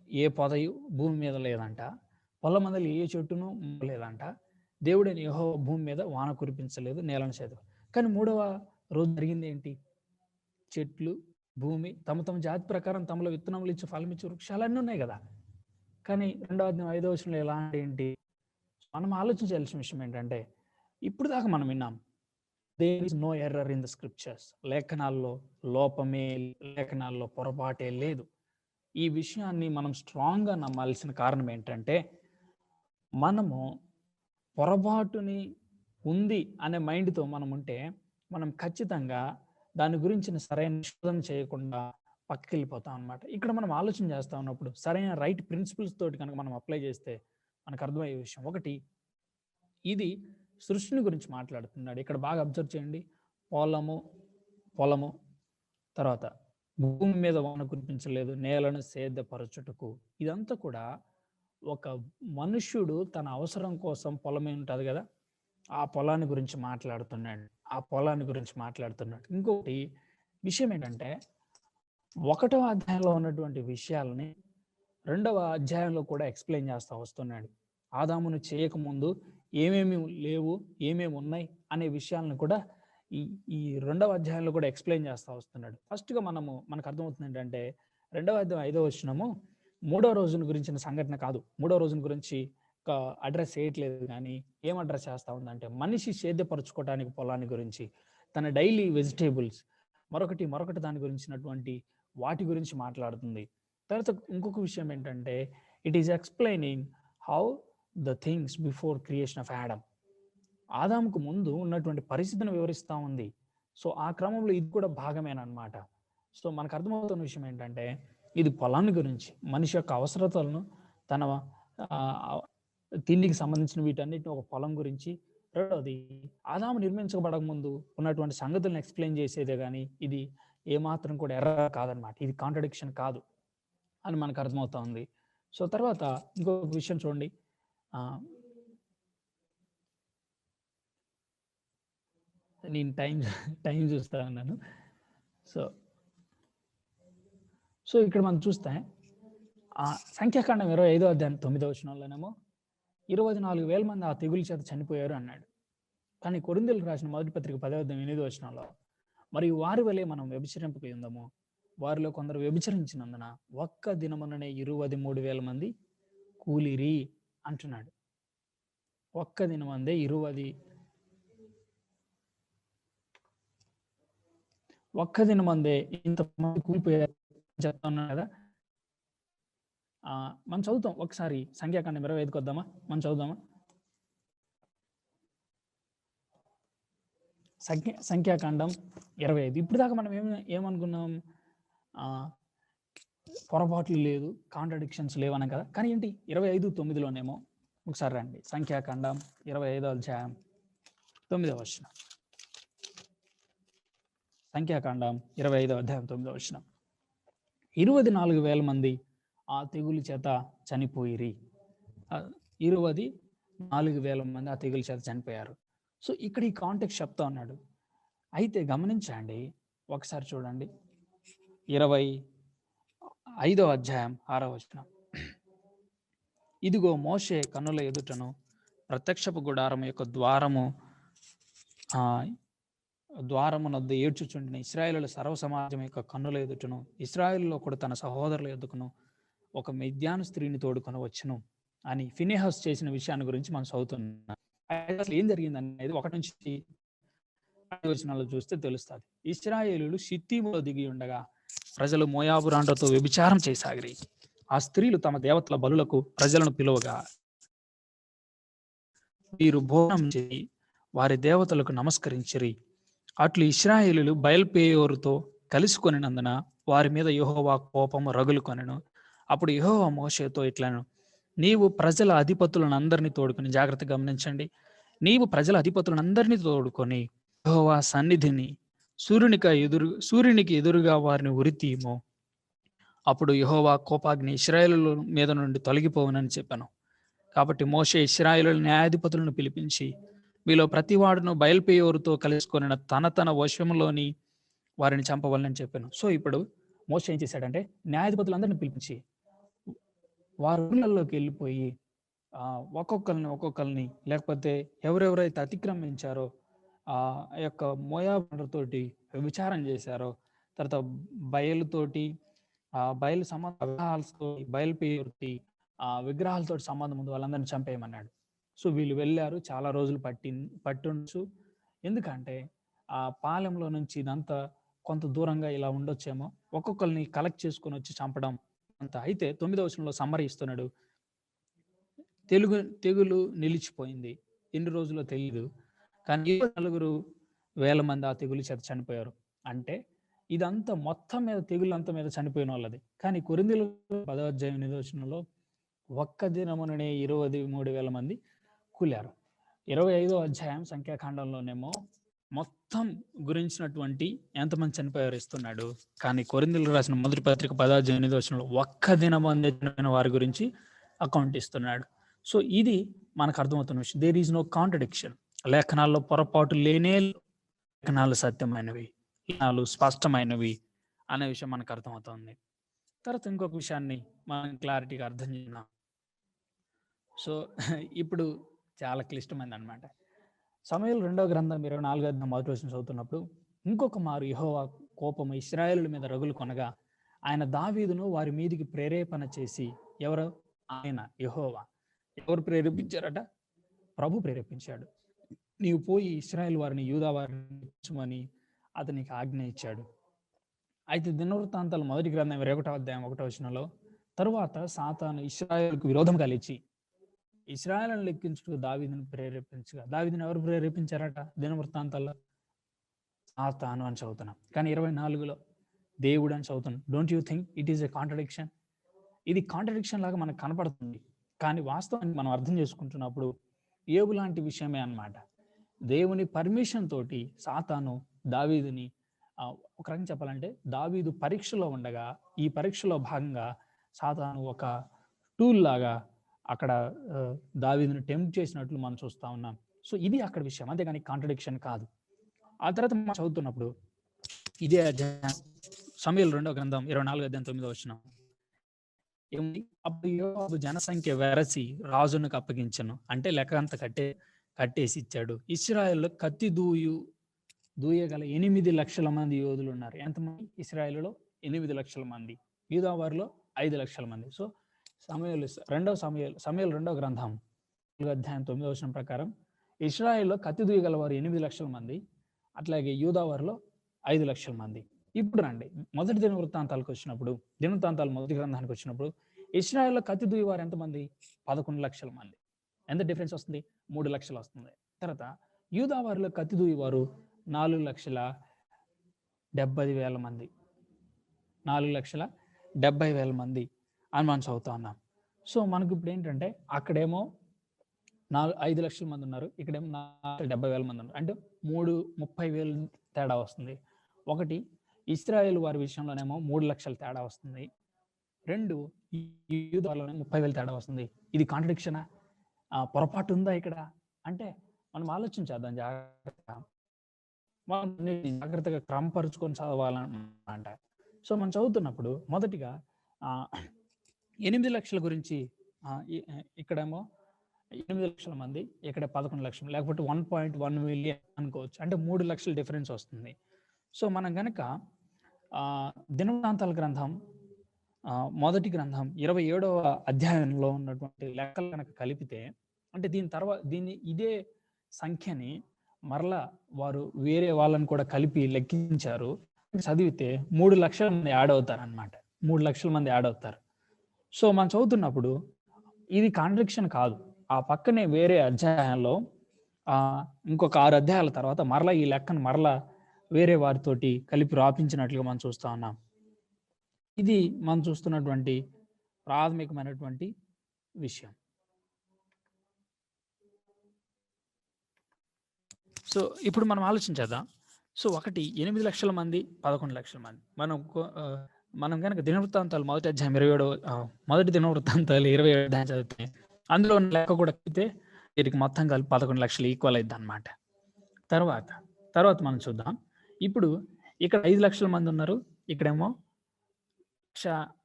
ఏ పొదయు భూమి మీద లేదంట, పొలమందలి ఏ చెట్టును లేదంట, దేవుడైన యెహోవా భూమి మీద వాన కురిపించలేదు, నేలను సేద్యం. కానీ 3వ రోజు జరిగింది ఏంటి? చెట్లు, భూమి తమ తమ జాతి ప్రకారం తమలో విత్తనములు ఇచ్చి ఫలమిచ్చు వృక్షాలన్నీ ఉన్నాయి కదా. కానీ 2వ అధ్యాయం 5వ వచనంలో ఎలా ఏంటి? మనం ఆలోచించాల్సిన విషయం ఏంటంటే, ఇప్పుడు దాకా మనం విన్నాం, there is no error in the scriptures, లేఖనాల్లో లోపమే, లేఖనాల్లో పొరపాటే లేదు. ఈ విషయాన్ని మనం స్ట్రాంగ్గా నమ్మాల్సిన కారణం ఏంటంటే, మనము పొరపాటుని ఉంది అనే మైండ్తో మనం ఉంటే మనం ఖచ్చితంగా దాని గురించిన సరైన శోధన చేయకుండా పక్కకి వెళ్ళిపోతాం అనమాట. ఇక్కడ మనం ఆలోచన చేస్తా ఉన్నప్పుడు సరైన రైట్ ప్రిన్సిపల్స్ తోటి కనుక మనం అప్లై చేస్తే మనకు అర్థమయ్యే విషయం ఒకటి, ఇది సృష్టిని గురించి మాట్లాడుతున్నాడు. ఇక్కడ బాగా అబ్జర్వ్ చేయండి, పొలము తర్వాత భూమి మీద వాన కురిపించలేదు, నేలను సేద్యపరచుటకు. ఇదంతా కూడా ఒక మనుష్యుడు తన అవసరం కోసం పొలమే ఉంటుంది కదా, ఆ పొలాన్ని గురించి మాట్లాడుతున్నాడు. ఇంకొకటి విషయం ఏంటంటే, 1వ అధ్యాయంలో ఉన్నటువంటి విషయాలని 2వ అధ్యాయంలో కూడా ఎక్స్ప్లెయిన్ చేస్తూ వస్తున్నాడు. ఆదామును చేయకముందు ఏమేమి లేవు, ఏమేమి ఉన్నాయి అనే విషయాలను కూడా ఈ 2వ అధ్యాయంలో కూడా ఎక్స్ప్లెయిన్ చేస్తూ వస్తున్నాడు. ఫస్ట్గా మనకు అర్థమవుతుంది ఏంటంటే, 2వ అధ్యాయం 5వ వచనము 3వ రోజున గురించిన సంఘటన కాదు, 3వ రోజున గురించి అడ్రస్ చేయట్లేదు. కానీ ఏం అడ్రస్ చేస్తూ ఉందంటే, మనిషి సేద్యపరచుకోవడానికి పొలాన్ని గురించి, తన డైలీ వెజిటేబుల్స్, మరొకటి దాని గురించినటువంటి వాటి గురించి మాట్లాడుతుంది. తర్వాత ఇంకొక విషయం ఏంటంటే, it is explaining how the things before creation of Adam, ఆదాముకు ముందు ఉన్నటువంటి పరిస్థితిని వివరిస్తూ ఉంది. సో ఆ క్రమంలో ఇది కూడా భాగమేనమాట. సో మనకు అర్థమవుతున్న విషయం ఏంటంటే, ఇది పొలాన్ని గురించి, మనిషి యొక్క అవసరతలను, తన తిండికి సంబంధించిన వీటన్నిటిని ఒక పొలం గురించి. రెండవది, ఆదాము నిర్మించబడక ముందు ఉన్నటువంటి సంగతులను ఎక్స్ప్లెయిన్ చేసేదే కానీ ఇది ఏమాత్రం కూడా ఎర్రర్ కాదనమాట, ఇది కాంట్రడిక్షన్ కాదు అని మనకు అర్థమవుతా ఉంది. సో తర్వాత ఇంకొక విషయం చూడండి, నేను టైం చూస్తా ఉన్నాను. సో ఇక్కడ మనం చూస్తే సంఖ్యాకాండం 25వ అధ్యాయం 9వ వచనంలోనేమో 24,000 మంది ఆ తెగులు చేత చనిపోయారు అన్నాడు. కానీ కొరింథీయులకు రాసిన మొదటి పత్రిక 10వ అధ్యాయం 8వ వచనంలో, మరియు వారి వలె మనం వ్యభిచరింపక ఉందాము, వారిలో కొందరు వ్యభిచరించినందున ఒక్క దినముననే 23,000 మంది కూలిరి అంటున్నాడు. ఒక్క దినమందే 20 ఇంతమంది కూలిపోయారు చెప్తున్నాను కదా. మనం చదువుతాం ఒకసారి, సంఖ్యాకాండం 25కి వద్దామా, మనం చదువుదామా. సంఖ్యాకాండం 25. ఇప్పుడు దాకా మనం ఏమనుకున్నాం, పొరపాట్లు లేదు, కాంట్రడిక్షన్స్ లేవన్నాం కదా. కానీ ఏంటి 25:9లోనేమో ఒకసారి రండి, సంఖ్యాకాండం 25వ అధ్యాయం 9వ వచనం. సంఖ్యాకాండం 25వ అధ్యాయం 9వ వచనం, 24,000 మంది ఆ తెగులు చేత చనిపోయిరి. 24,000 మంది ఆ తెగులు చేత చనిపోయారు. సో ఇక్కడ ఈ కాంటెక్స్ట్ చెప్తా ఉన్నాడు. అయితే గమనించండి, ఒకసారి చూడండి 25వ అధ్యాయం 6వ వచనం, ఇదిగో మోషే కన్నుల ఎదుటను ప్రత్యక్షపు గుడారం యొక్క ద్వారమునొద్ద ఏడ్చుచుండిన ఇశ్రాయేలు సర్వ సమాజం యొక్క కన్నుల ఎదుటను, ఇశ్రాయేలులో కూడా తన సహోదరుల ఎదుకును ఒక మిద్యాను స్త్రీని తోడుకొని వచ్చును అని ఫినెహాస్ చేసిన విషయాన్ని గురించి మనం చదువుతున్నాం. అసలు ఏం జరిగింది అనేది 1 నుంచి 5 వచనాల్లో చూస్తే తెలుస్తుంది. ఇశ్రాయేలీయులు షిత్తీములో దిగి ఉండగా ప్రజలు మోయాబు రాండ్రతో వ్యభిచారం చేయసాగిరి. ఆ స్త్రీలు తమ దేవతల బలులకు ప్రజలను పిలువగా వీరు భోజనం చేసి వారి దేవతలకు నమస్కరించిరి. అట్లు ఇశ్రాయేలీయులు బయల్పేయోరుతో కలుసుకొనినందున వారి మీద యెహోవా కోపము రగులుకొనెను. అప్పుడు యెహోవా మోషేతో ఇట్లను, నీవు ప్రజల అధిపతులను అందరినీ తోడుకొని, జాగ్రత్తగా గమనించండి, నీవు ప్రజల అధిపతులను అందరినీ తోడుకొని యెహోవా సన్నిధిని సూర్యునికి ఎదురుగా వారిని ఉరితీయము. అప్పుడు యెహోవా కోపాగ్ని ఇశ్రాయేలు మీద నుండి తొలగిపోవునని చెప్పాను. కాబట్టి మోషే ఇశ్రాయేలు న్యాయాధిపతులను పిలిపించి, మీలో ప్రతివాడును బయల్పేయోరుతో కలుసుకొనిన తన వశంలోని వారిని చంపవాలని చెప్పాను. సో ఇప్పుడు మోషే ఏం చేశాడంటే న్యాయాధిపతులందరిని పిలిపించి వారి ఊళ్ళల్లోకి వెళ్ళిపోయి ఒక్కొక్కరిని లేకపోతే ఎవరెవరైతే అతిక్రమించారో ఆ యొక్క మోయాబులతోటి విచారం చేశారో, తర్వాత బయలుతోటి బయలు సంబంధ బయలుపేరుతోటి విగ్రహాలతో సంబంధం ఉంది వాళ్ళందరినీ చంపేయమన్నాడు. సో వీళ్ళు వెళ్ళారు, చాలా రోజులు పట్టుండొచ్చు. ఎందుకంటే ఆ పాలెంలో నుంచి ఇదంతా కొంత దూరంగా ఇలా ఉండొచ్చేమో, ఒక్కొక్కరిని కలెక్ట్ చేసుకొని వచ్చి చంపడం అంత. అయితే 9వ వచనంలో సమ్మరీ ఇస్తున్నాడు. తెగులు నిలిచిపోయింది, ఎన్ని రోజుల్లో తెలియదు, కానీ 4,000 మంది ఆ తెగులు చేత చనిపోయారు. అంటే ఇదంతా మొత్తం మీద తెగుళ్ళంతా మీద చనిపోయిన వాళ్ళది. కానీ కొరింథీయుల 10వ అధ్యాయం 8వ వచనంలో ఒక్క దినముననే 23,000 మంది కూలారు. 25వ అధ్యాయం సంఖ్యాకాండంలోనేమో మొత్తం గురించినటువంటి ఎంతమంది చనిపోయారు ఇస్తున్నాడు. కానీ కొరింథీయులకు రాసిన మొదటి పత్రిక 10వ అధ్యాయం 8వ వచనంలో ఒక్క దినమందే చనిపోయిన వారి గురించి అకౌంట్ ఇస్తున్నాడు. సో ఇది మనకు అర్థమవుతున్న విషయం. There is no contradiction. లేఖనాల్లో పొరపాటు లేనే, లేఖనాలు సత్యమైనవి, లేఖనాలు స్పష్టమైనవి అనే విషయం మనకు అర్థమవుతుంది. తర్వాత ఇంకొక విషయాన్ని మనం క్లారిటీగా అర్థం చేద్దాం. సో ఇప్పుడు చాలా క్లిష్టమైంది అనమాట. సమూయేలు 2వ గ్రంథం 24వ అధ్యాయం 1వ వచనం చదువుతున్నప్పుడు, ఇంకొక మారు యెహోవా కోపము ఇశ్రాయేలుల మీద రగులు కొనగా ఆయన దావీదును వారి మీదికి ప్రేరేపణ చేసి, ఎవరు? ఆయన యెహోవా. ఎవరు ప్రేరేపించారట? ప్రభు ప్రేరేపించాడు. నీవు పోయి ఇశ్రాయేల్ వారిని యూదా వారిని అతనికి ఆజ్ఞ ఇచ్చాడు. అయితే దినవృత్తాంతాలు 1వ గ్రంథం 21వ అధ్యాయం 1వ వచనంలో, తరువాత సాతాను ఇశ్రాయేలుకు విరోధంగా లేచి ఇశ్రాయేలును లెక్కించుటకు దావీదును ప్రేరేపించగా, దావీదును ఎవరు ప్రేరేపించారట? దినవృత్తాంతాల్లో సాతాను అని చదువుతున్నాం. కానీ 24లో దేవుడు అని చదువుతున్నాం. Don't you think it is a contradiction? ఇది కాంట్రడిక్షన్ లాగా మనకు కనపడుతుంది, కానీ వాస్తవానికి మనం అర్థం చేసుకుంటున్నప్పుడు ఏబు లాంటి విషయమే అన్నమాట. దేవుని పర్మిషన్ తోటి సాతాను దావీదుని, ఒక రకంగా చెప్పాలంటే దావీదు పరీక్షలో ఉండగా, ఈ పరీక్షలో భాగంగా సాతాను ఒక టూల్ లాగా అక్కడ దావీదుని టెంప్ట్ చేసినట్లు మనం చూస్తా ఉన్నాం. సో ఇది అక్కడ విషయం, అంతేగాని కాంట్రడిక్షన్ కాదు. ఆ తర్వాత మనం చదువుతున్నప్పుడు ఇదే సమూయేలు 2వ గ్రంథం 24వ అధ్యాయం 9వ వచనం ఏముంది? అప్పుడు యోవాబు జనసంఖ్య వెరసి రాజునికి అప్పగించను, అంటే లెక్క అంతా కట్టేసి ఇచ్చాడు. ఇశ్రాయేలులో కత్తి దూయగల 8 లక్షల మంది యోధులు ఉన్నారు. ఎంతమంది? ఇశ్రాయేలులో 8 లక్షల మంది, యూదా వారిలో 5 లక్షల మంది. సో సమూయేలు 2వ గ్రంథం 4వ అధ్యాయం 9వ వచనం ప్రకారం ఇశ్రాయేలులో కత్తి దూయగల వారు 8 లక్షల మంది, అట్లాగే యూదా వారిలో 5 లక్షల మంది. ఇప్పుడు రండి మొదటి దినవృత్తాంతాలకు వచ్చినప్పుడు, దినవృత్తాంతాలు మొదటి గ్రంథానికి వచ్చినప్పుడు ఇశ్రాయేల్లో కత్తి దూయ వారు ఎంతమంది? 11 లక్షల మంది. ఎంత డిఫరెన్స్ వస్తుంది? 3 లక్షలు వస్తుంది. తర్వాత యూదా వారిలో కత్తి దూయ వారు 4,70,000 మంది, 4,70,000 మంది అని మనం చదువుతా ఉన్నాం. సో మనకు ఇప్పుడు ఏంటంటే అక్కడేమో 5 లక్షల మంది ఉన్నారు, ఇక్కడేమో 4,70,000 మంది ఉన్నారు, అంటే 30,000 తేడా వస్తుంది. ఒకటి ఇశ్రాయేలు వారి విషయంలోనేమో 3 లక్షల తేడా వస్తుంది. 2 యూదాలోనే 30,000 తేడా వస్తుంది. ఇది కాంట్రడిక్షనా? పొరపాటు ఉందా ఇక్కడ అంటే మనం ఆలోచించేద్దాం జాగ్రత్తగా, మనం జాగ్రత్తగా క్రమపరుచుకొని చదవాలన్నమాట. సో మనం చదువుతున్నప్పుడు మొదటిగా 8 లక్షల గురించి ఇక్కడేమో 8 లక్షల మంది, ఇక్కడ 11 లక్షలు, లేకపోతే 1.1 మిలియన్ అనుకోవచ్చు. అంటే 3 లక్షల డిఫరెన్స్ వస్తుంది. సో మనం కనుక దినవృత్తాంతాల గ్రంథం మొదటి గ్రంథం 27వ అధ్యాయంలో ఉన్నటువంటి లెక్కలు కనుక కలిపితే, అంటే ఇదే సంఖ్యని మరలా వారు వేరే వాళ్ళని కూడా కలిపి లెక్కించారు. చదివితే 3 లక్షల మంది యాడ్ అవుతారు అనమాట. 3 లక్షల మంది యాడ్ అవుతారు. సో మనం చదువుతున్నప్పుడు ఇది కాంట్రడిక్షన్ కాదు. ఆ పక్కనే వేరే అధ్యాయంలో ఇంకొక 6 అధ్యాయాల తర్వాత మరలా ఈ లెక్కను మరలా వేరే వారితోటి కలిపి రాపించినట్లుగా మనం చూస్తా ఉన్నాం. ఇది మనం చూస్తున్నటువంటి ప్రాథమికమైనటువంటి విషయం. సో ఇప్పుడు మనం ఆలోచించేద్దాం. సో 8 లక్షల మంది, 11 లక్షల మంది. మనం కనుక దినవృత్తాంతాలు మొదటి అధ్యాయం 27 దినవృత్తాంతాలు 27 అధ్యాయం చదివితే అందులో ఉన్న లెక్క కూడా కలిపితే వీరికి మొత్తం కలిపి 11 లక్షలు ఈక్వల్ అయింది అనమాట. తర్వాత మనం చూద్దాం. ఇప్పుడు ఇక్కడ 5 లక్షల మంది ఉన్నారు, ఇక్కడేమో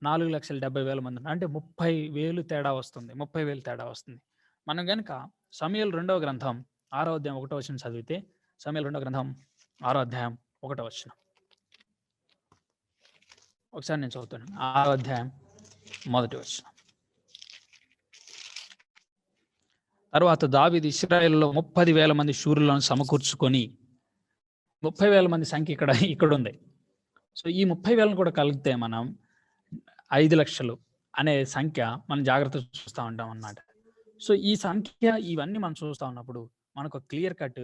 4,70,000 మంది ఉన్నారు. అంటే 30,000 తేడా వస్తుంది. 30,000 తేడా వస్తుంది. మనం కనుక సమూయేలు 2వ గ్రంథం 6వ అధ్యాయం 1వ వచనం చదివితే, సమూయేలు 2వ గ్రంథం 6వ అధ్యాయం 1వ వచనం ఒకసారి నేను చదువుతాను. 6వ అధ్యాయం 1వ వచనం. తర్వాత దావీదు ఇశ్రాయేలులో 30,000 మంది శూరులను సమకూర్చుకొని, 30,000 మంది సంఖ్య ఇక్కడ ఉంది. సో ఈ 30,000 కూడా కలిగితే మనం 5 లక్షలు అనే సంఖ్య మనం జాగ్రత్తగా చూస్తూ ఉంటాం అన్నమాట. సో ఈ సంఖ్య ఇవన్నీ మనం చూస్తూ ఉన్నప్పుడు మనకు క్లియర్ కట్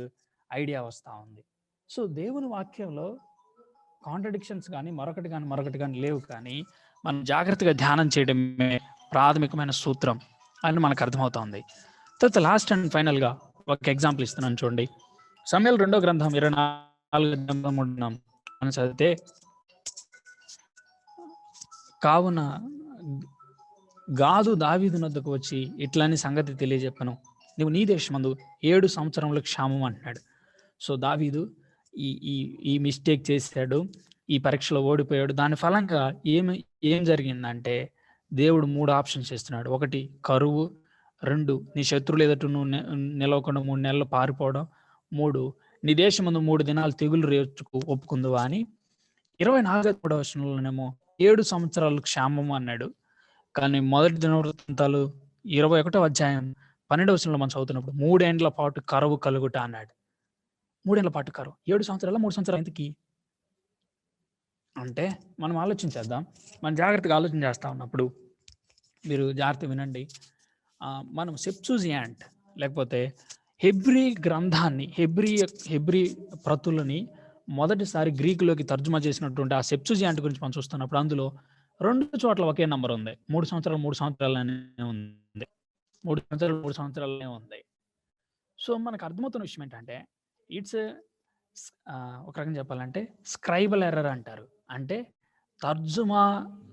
ఐడియా వస్తూ ఉంది. సో దేవుని వాక్యంలో కాంట్రడిక్షన్స్ కానీ మరొకటి కానీ లేవు, కానీ మనం జాగ్రత్తగా ధ్యానం చేయడమే ప్రాథమికమైన సూత్రం అని మనకు అర్థమవుతుంది. తర్వాత లాస్ట్ అండ్ ఫైనల్గా ఒక ఎగ్జాంపుల్ ఇస్తున్నాను చూడండి. సమూయేలు 2వ గ్రంథం 24 మనం చదివితే, కావున గాదు దావీదు నొద్దకు వచ్చి ఇట్లాని సంగతి తెలియజెప్పను, నువ్వు నీ దేశమందు 7 సంవత్సరముల క్షామం అంటున్నాడు. సో దావీదు ఈ మిస్టేక్ చేశాడు, ఈ పరీక్షలో ఓడిపోయాడు. దాని ఫలంగా ఏం జరిగిందంటే దేవుడు 3 ఆప్షన్స్ ఇస్తున్నాడు. 1 కరువు, 2 నీ శత్రువులు ఎదుట నువ్వు నిలవకుండా 3 నెలలు పారిపోవడం, 3 నీ దేశమందు 3 దినాలు తెగులు రేచుకు ఒప్పుకుందువా అని. 24వ వచనంలోనేమో 7 సంవత్సరాలు క్షామము అన్నాడు. కానీ మొదటి దినవృత్తాంతాలు 21వ అధ్యాయం 12వ వచనంలో మనం చదువుతున్నప్పుడు 3 ఏండ్ల పాటు కరువు కలుగుట అన్నాడు. 3 ఏళ్ల పాటు కరువు. 7 సంవత్సరాలు 3 సంవత్సరాలు ఎందుకు అంటే మనం ఆలోచించేద్దాం. మనం జాగ్రత్తగా ఆలోచన చేస్తా ఉన్నప్పుడు మీరు జాగ్రత్త వినండి. మనం సెప్చుజియాంట్ లేకపోతే హెబ్రీ గ్రంథాన్ని, హెబ్రీ ప్రతులని మొదటిసారి గ్రీకులోకి తర్జుమా చేసినటువంటి ఆ సెప్చుజియాంట్ గురించి మనం చూస్తున్నప్పుడు అందులో 2 చోట్ల ఒకే నంబర్ ఉంది. 3 సంవత్సరాలు 3 సంవత్సరాలనే ఉంది. 3 సంవత్సరాలు 3 సంవత్సరాలనే ఉంది. సో మనకు అర్థమవుతున్న విషయం ఏంటంటే ఇట్స్ ఒక రకంగా చెప్పాలంటే స్క్రైబల్ ఎర్రర్ అంటారు. అంటే తర్జుమా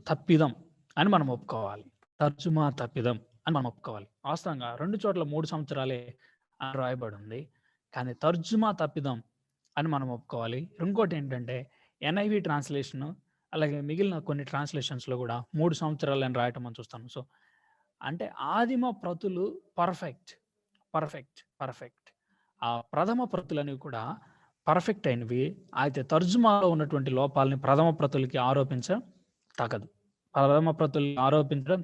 తప్పిదం అని మనం ఒప్పుకోవాలి. తర్జుమా తప్పిదం అని మనం ఒప్పుకోవాలి. వాస్తవంగా 2 చోట్ల 3 సంవత్సరాలే అని రాయబడి ఉంది, కానీ తర్జుమా తప్పిదం అని మనం ఒప్పుకోవాలి. ఇంకోటి ఏంటంటే NIV ట్రాన్స్లేషన్ అలాగే మిగిలిన కొన్ని ట్రాన్స్లేషన్స్లో కూడా 3 సంవత్సరాలు అని రాయటం మనం చూస్తాం. సో అంటే ఆదిమ ప్రతులు పర్ఫెక్ట్. ఆ ప్రథమ ప్రతులనేవి కూడా పర్ఫెక్ట్ అయినవి. అయితే తర్జుమాలో ఉన్నటువంటి లోపాలని ప్రథమ ప్రతులకి ఆరోపించడం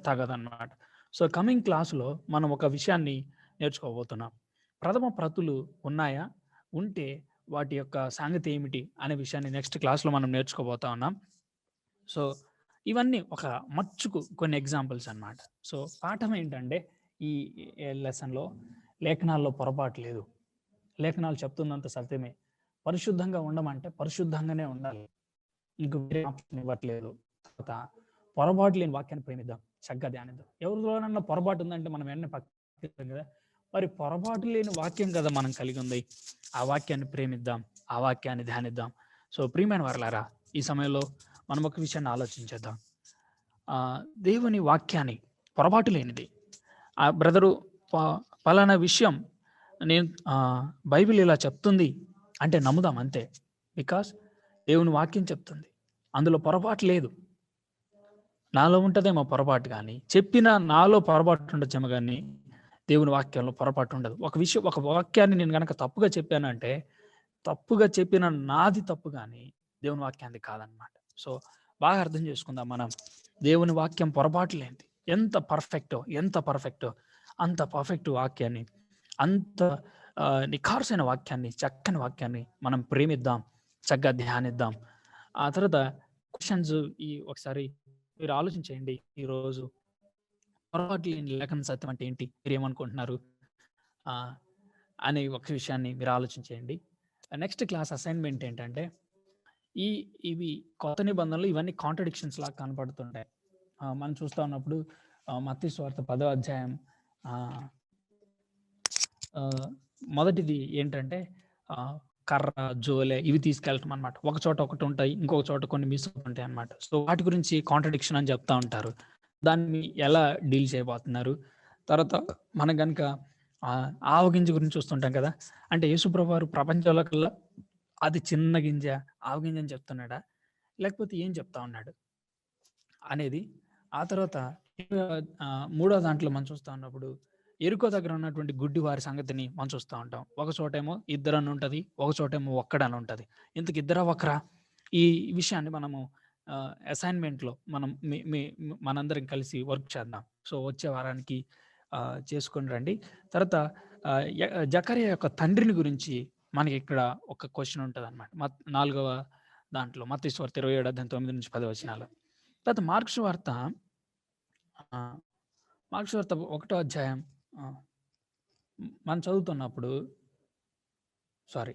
తగదన్నమాట. సో కమింగ్ క్లాసులో మనం ఒక విషయాన్ని నేర్చుకోబోతున్నాం. ప్రథమ ప్రతులు ఉన్నాయా, ఉంటే వాటి యొక్క సంగతి ఏమిటి అనే విషయాన్ని నెక్స్ట్ క్లాస్లో మనం నేర్చుకోబోతా ఉన్నాం. సో ఇవన్నీ ఒక మచ్చుకు కొన్ని ఎగ్జాంపుల్స్ అన్నమాట. సో పాఠం ఏంటంటే ఈ లెసన్లో లేఖనాల్లో పొరపాటు లేదు. లేఖనాలు చెప్తున్నంత సత్యమే. పరిశుద్ధంగా ఉండమంటే పరిశుద్ధంగానే ఉండాలి, ఇంక వేరే ఆప్షన్ ఇవ్వట్లేదు. తర్వాత పొరపాటు లేని వాక్యాన్ని ప్రేమిద్దాం, చక్కగా ధ్యానిద్దాం. ఎవరిలోనన్నా పొరపాటు ఉందంటే మనం వెంటనే పక్కన కదా, మరి పొరపాటు లేని వాక్యం కదా మనం కలిగి ఉంది. ఆ వాక్యాన్ని ప్రేమిద్దాం, ఆ వాక్యాన్ని ధ్యానిద్దాం. సో ప్రియమైన వారలారా, ఈ సమయంలో మనం ఒక విషయాన్ని ఆలోచించేద్దాం. దేవుని వాక్యాన్ని పొరపాటు లేనిది. ఆ బ్రదరు పలానా విషయం నేను బైబిల్ ఇలా చెప్తుంది అంటే నమ్ముదాం అంతే. బికాస్ దేవుని వాక్యం చెప్తుంది, అందులో పొరపాటు లేదు. నాలో ఉంటుందేమో పొరపాటు, కానీ చెప్పిన నాలో పొరపాటు ఉండొచ్చేమో, కానీ దేవుని వాక్యంలో పొరపాటు ఉండదు. ఒక వాక్యాన్ని నేను గనక తప్పుగా చెప్పానంటే, తప్పుగా చెప్పిన నాది తప్పు గాని, దేవుని వాక్యానిది కాదనమాట. సో, బాగా అర్థం చేసుకుందాం మనం. దేవుని వాక్యం పొరపాటు లేనిది. ఎంత పర్ఫెక్టో అంత పర్ఫెక్ట్ వాక్యాన్ని, అంత నిఖార్సైన వాక్యాన్ని, చక్కని వాక్యాన్ని మనం ప్రేమిద్దాం, చక్కగా ధ్యానిద్దాం. ఆ తర్వాత క్వెషన్స్ ఒకసారి మీరు ఆలోచించేయండి ఈరోజు. పొరపాటు లేని లేఖన సత్యం అంటే ఏంటి? మీరేమనుకుంటున్నారు? అనే ఒక విషయాన్ని మీరు ఆలోచించేయండి. నెక్స్ట్ క్లాస్ అసైన్‌మెంట్ ఏంటంటే, ఇవి కొత్త నిబంధనలు ఇవన్నీ కాంట్రడిక్షన్స్ లాగా కనపడుతుంటాయి. మనం చూస్తా ఉన్నప్పుడు మత్తయి సువార్త 10వ అధ్యాయం మొదటిది ఏంటంటే కర్ర, జోలె ఇవి తీసుకెళ్ళటం అనమాట. ఒక చోట ఒకటి ఉంటాయి, ఇంకొక చోట కొన్ని మిస్ అవుతుంటాయి అనమాట. సో, వాటి గురించి కాంట్రడిక్షన్ అని చెప్తా ఉంటారు. దాన్ని ఎలా డీల్ చేయబోతున్నారు? తర్వాత మనం గనుక ఆవ గింజ గురించి చూస్తుంటాం కదా! అంటే యేసుప్రభు వారు ప్రపంచంలో కల్లా అది చిన్న గింజ, ఆవ గింజ అని చెప్తున్నాడా? లేకపోతే ఏం చెప్తా ఉన్నాడు? అనేది. ఆ తర్వాత మూడో దాంట్లో మనం చూస్తా ఉన్నప్పుడు ఎరుకో దగ్గర ఉన్నటువంటి గుడ్డి వారి సంగతిని మనం చూస్తా ఉంటాం. ఒక చోటేమో ఇద్దరని ఉంటది, ఒక చోటేమో ఒక్కడని ఉంటది. ఇంతకు ఇద్దరా ఒకరా? ఈ విషయాన్ని మనము అసైన్‌మెంట్‌లో మనం మనందరం కలిసి వర్క్ చేద్దాం. సో, వచ్చే వారానికి చేసుకొని రండి. తర్వాత జకర్యా యొక్క తండ్రిని గురించి మనకి ఇక్కడ ఒక క్వెషన్ ఉంటదన్నమాట. 4వ దాంట్లో మత్తయి సువార్త 27:9-10 వచనాలు. తర్వాత మార్కు సువార్త 1వ అధ్యాయం మనం చదువుతున్నప్పుడు సారీ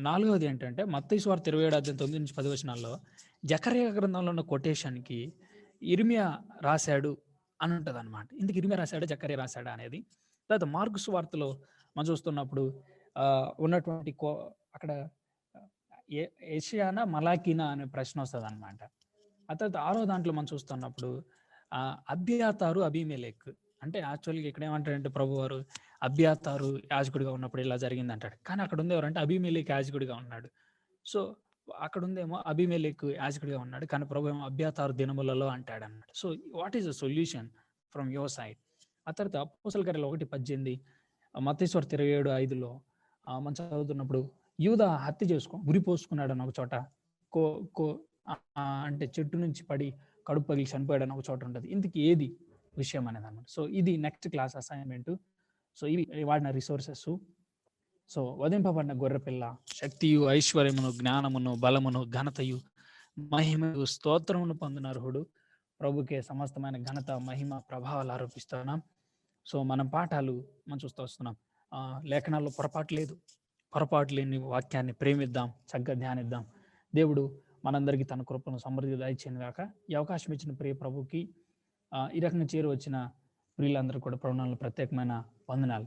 4వది ఏంటంటే మత్తయి సువార్త 27:9-10 వచనాల్లో జకర్యా గ్రంథంలో ఉన్న కొటేషన్‌కి ఇర్మియా రాశాడు అని ఉంటదన్నమాట. ఇందుకు ఇర్మియా రాశాడా? జకర్యా రాశాడా? అనేది. తర్వాత మార్కు సువార్తలో మనం చూస్తున్నప్పుడు ఉన్నటువంటి అక్కడ యెషయానా, మలాకీనా అనే ప్రశ్న వస్తదన్నమాట. ఆ తర్వాత 6వ దాంట్లో మనం చూస్తున్నప్పుడు అబ్యాతారు, అబీమెలెకు అంటే యాక్చువల్‌గా ఇక్కడ ఏమంటాడంటే ప్రభువారు అబ్యాతారు యాజకుడిగా ఉన్నప్పుడు ఇలా జరిగిందంటాడు. కానీ అక్కడ ఉంది ఎవరంటే అబీమెలెకు యాజకుడిగా ఉన్నాడు. సో, అక్కడ ఉందేమో అబీమెలెకు యాజకుడిగా ఉన్నాడు. కానీ ప్రభు ఏమో అబ్యాతారు దినములలో అంటాడన్నమాట. So, what is the solution from your side? ఆ తర్వాత అపోస్తల కార్యాలు 1:18 మత్తయి సువార్త 27:5లో మనం చదువుతున్నప్పుడు యూదా హత్య ఉరి పోసుకున్నాడని ఒక చోట. కో కో అంటే చెట్టు నుంచి పడి కడుపు పగిలి చనిపోయాడని ఒక చోట ఉంటది. ఇంతకీ ఏది విషయం అనేదన్నమాట. సో, ఇది నెక్స్ట్ క్లాస్ అసైన్‌మెంట్. సో, ఇవి వాడిన రిసోర్సెస్. సో, వధింపబడిన గొర్రెపిల్ల శక్తియు, ఐశ్వర్యమును, జ్ఞానమును, బలమును, ఘనతయు, మహిమయు, స్తోత్రమును పొందిన అర్హుడు. ప్రభుకే సమస్తమైన ఘనత, మహిమ, ప్రభావాలు ఆరోపిస్తున్నాం. సో, మనం పాఠాలు మనం చూస్తూ వస్తున్నాం. లేఖనాల్లో పొరపాటు లేదు. పొరపాటు లేని వాక్యాన్ని ప్రేమిద్దాం, చక్కగా ధ్యానిద్దాం. దేవుడు మనందరికీ తన కృపను సమృద్ధిగా దయచేయను గాక. ఈ అవకాశం ఇచ్చిన ప్రియ ప్రభుకి ఈ రకంగా చేరువచ్చిన ప్రియులందరూ కూడా ప్రభునామములో ప్రత్యేకమైన వందనాలు.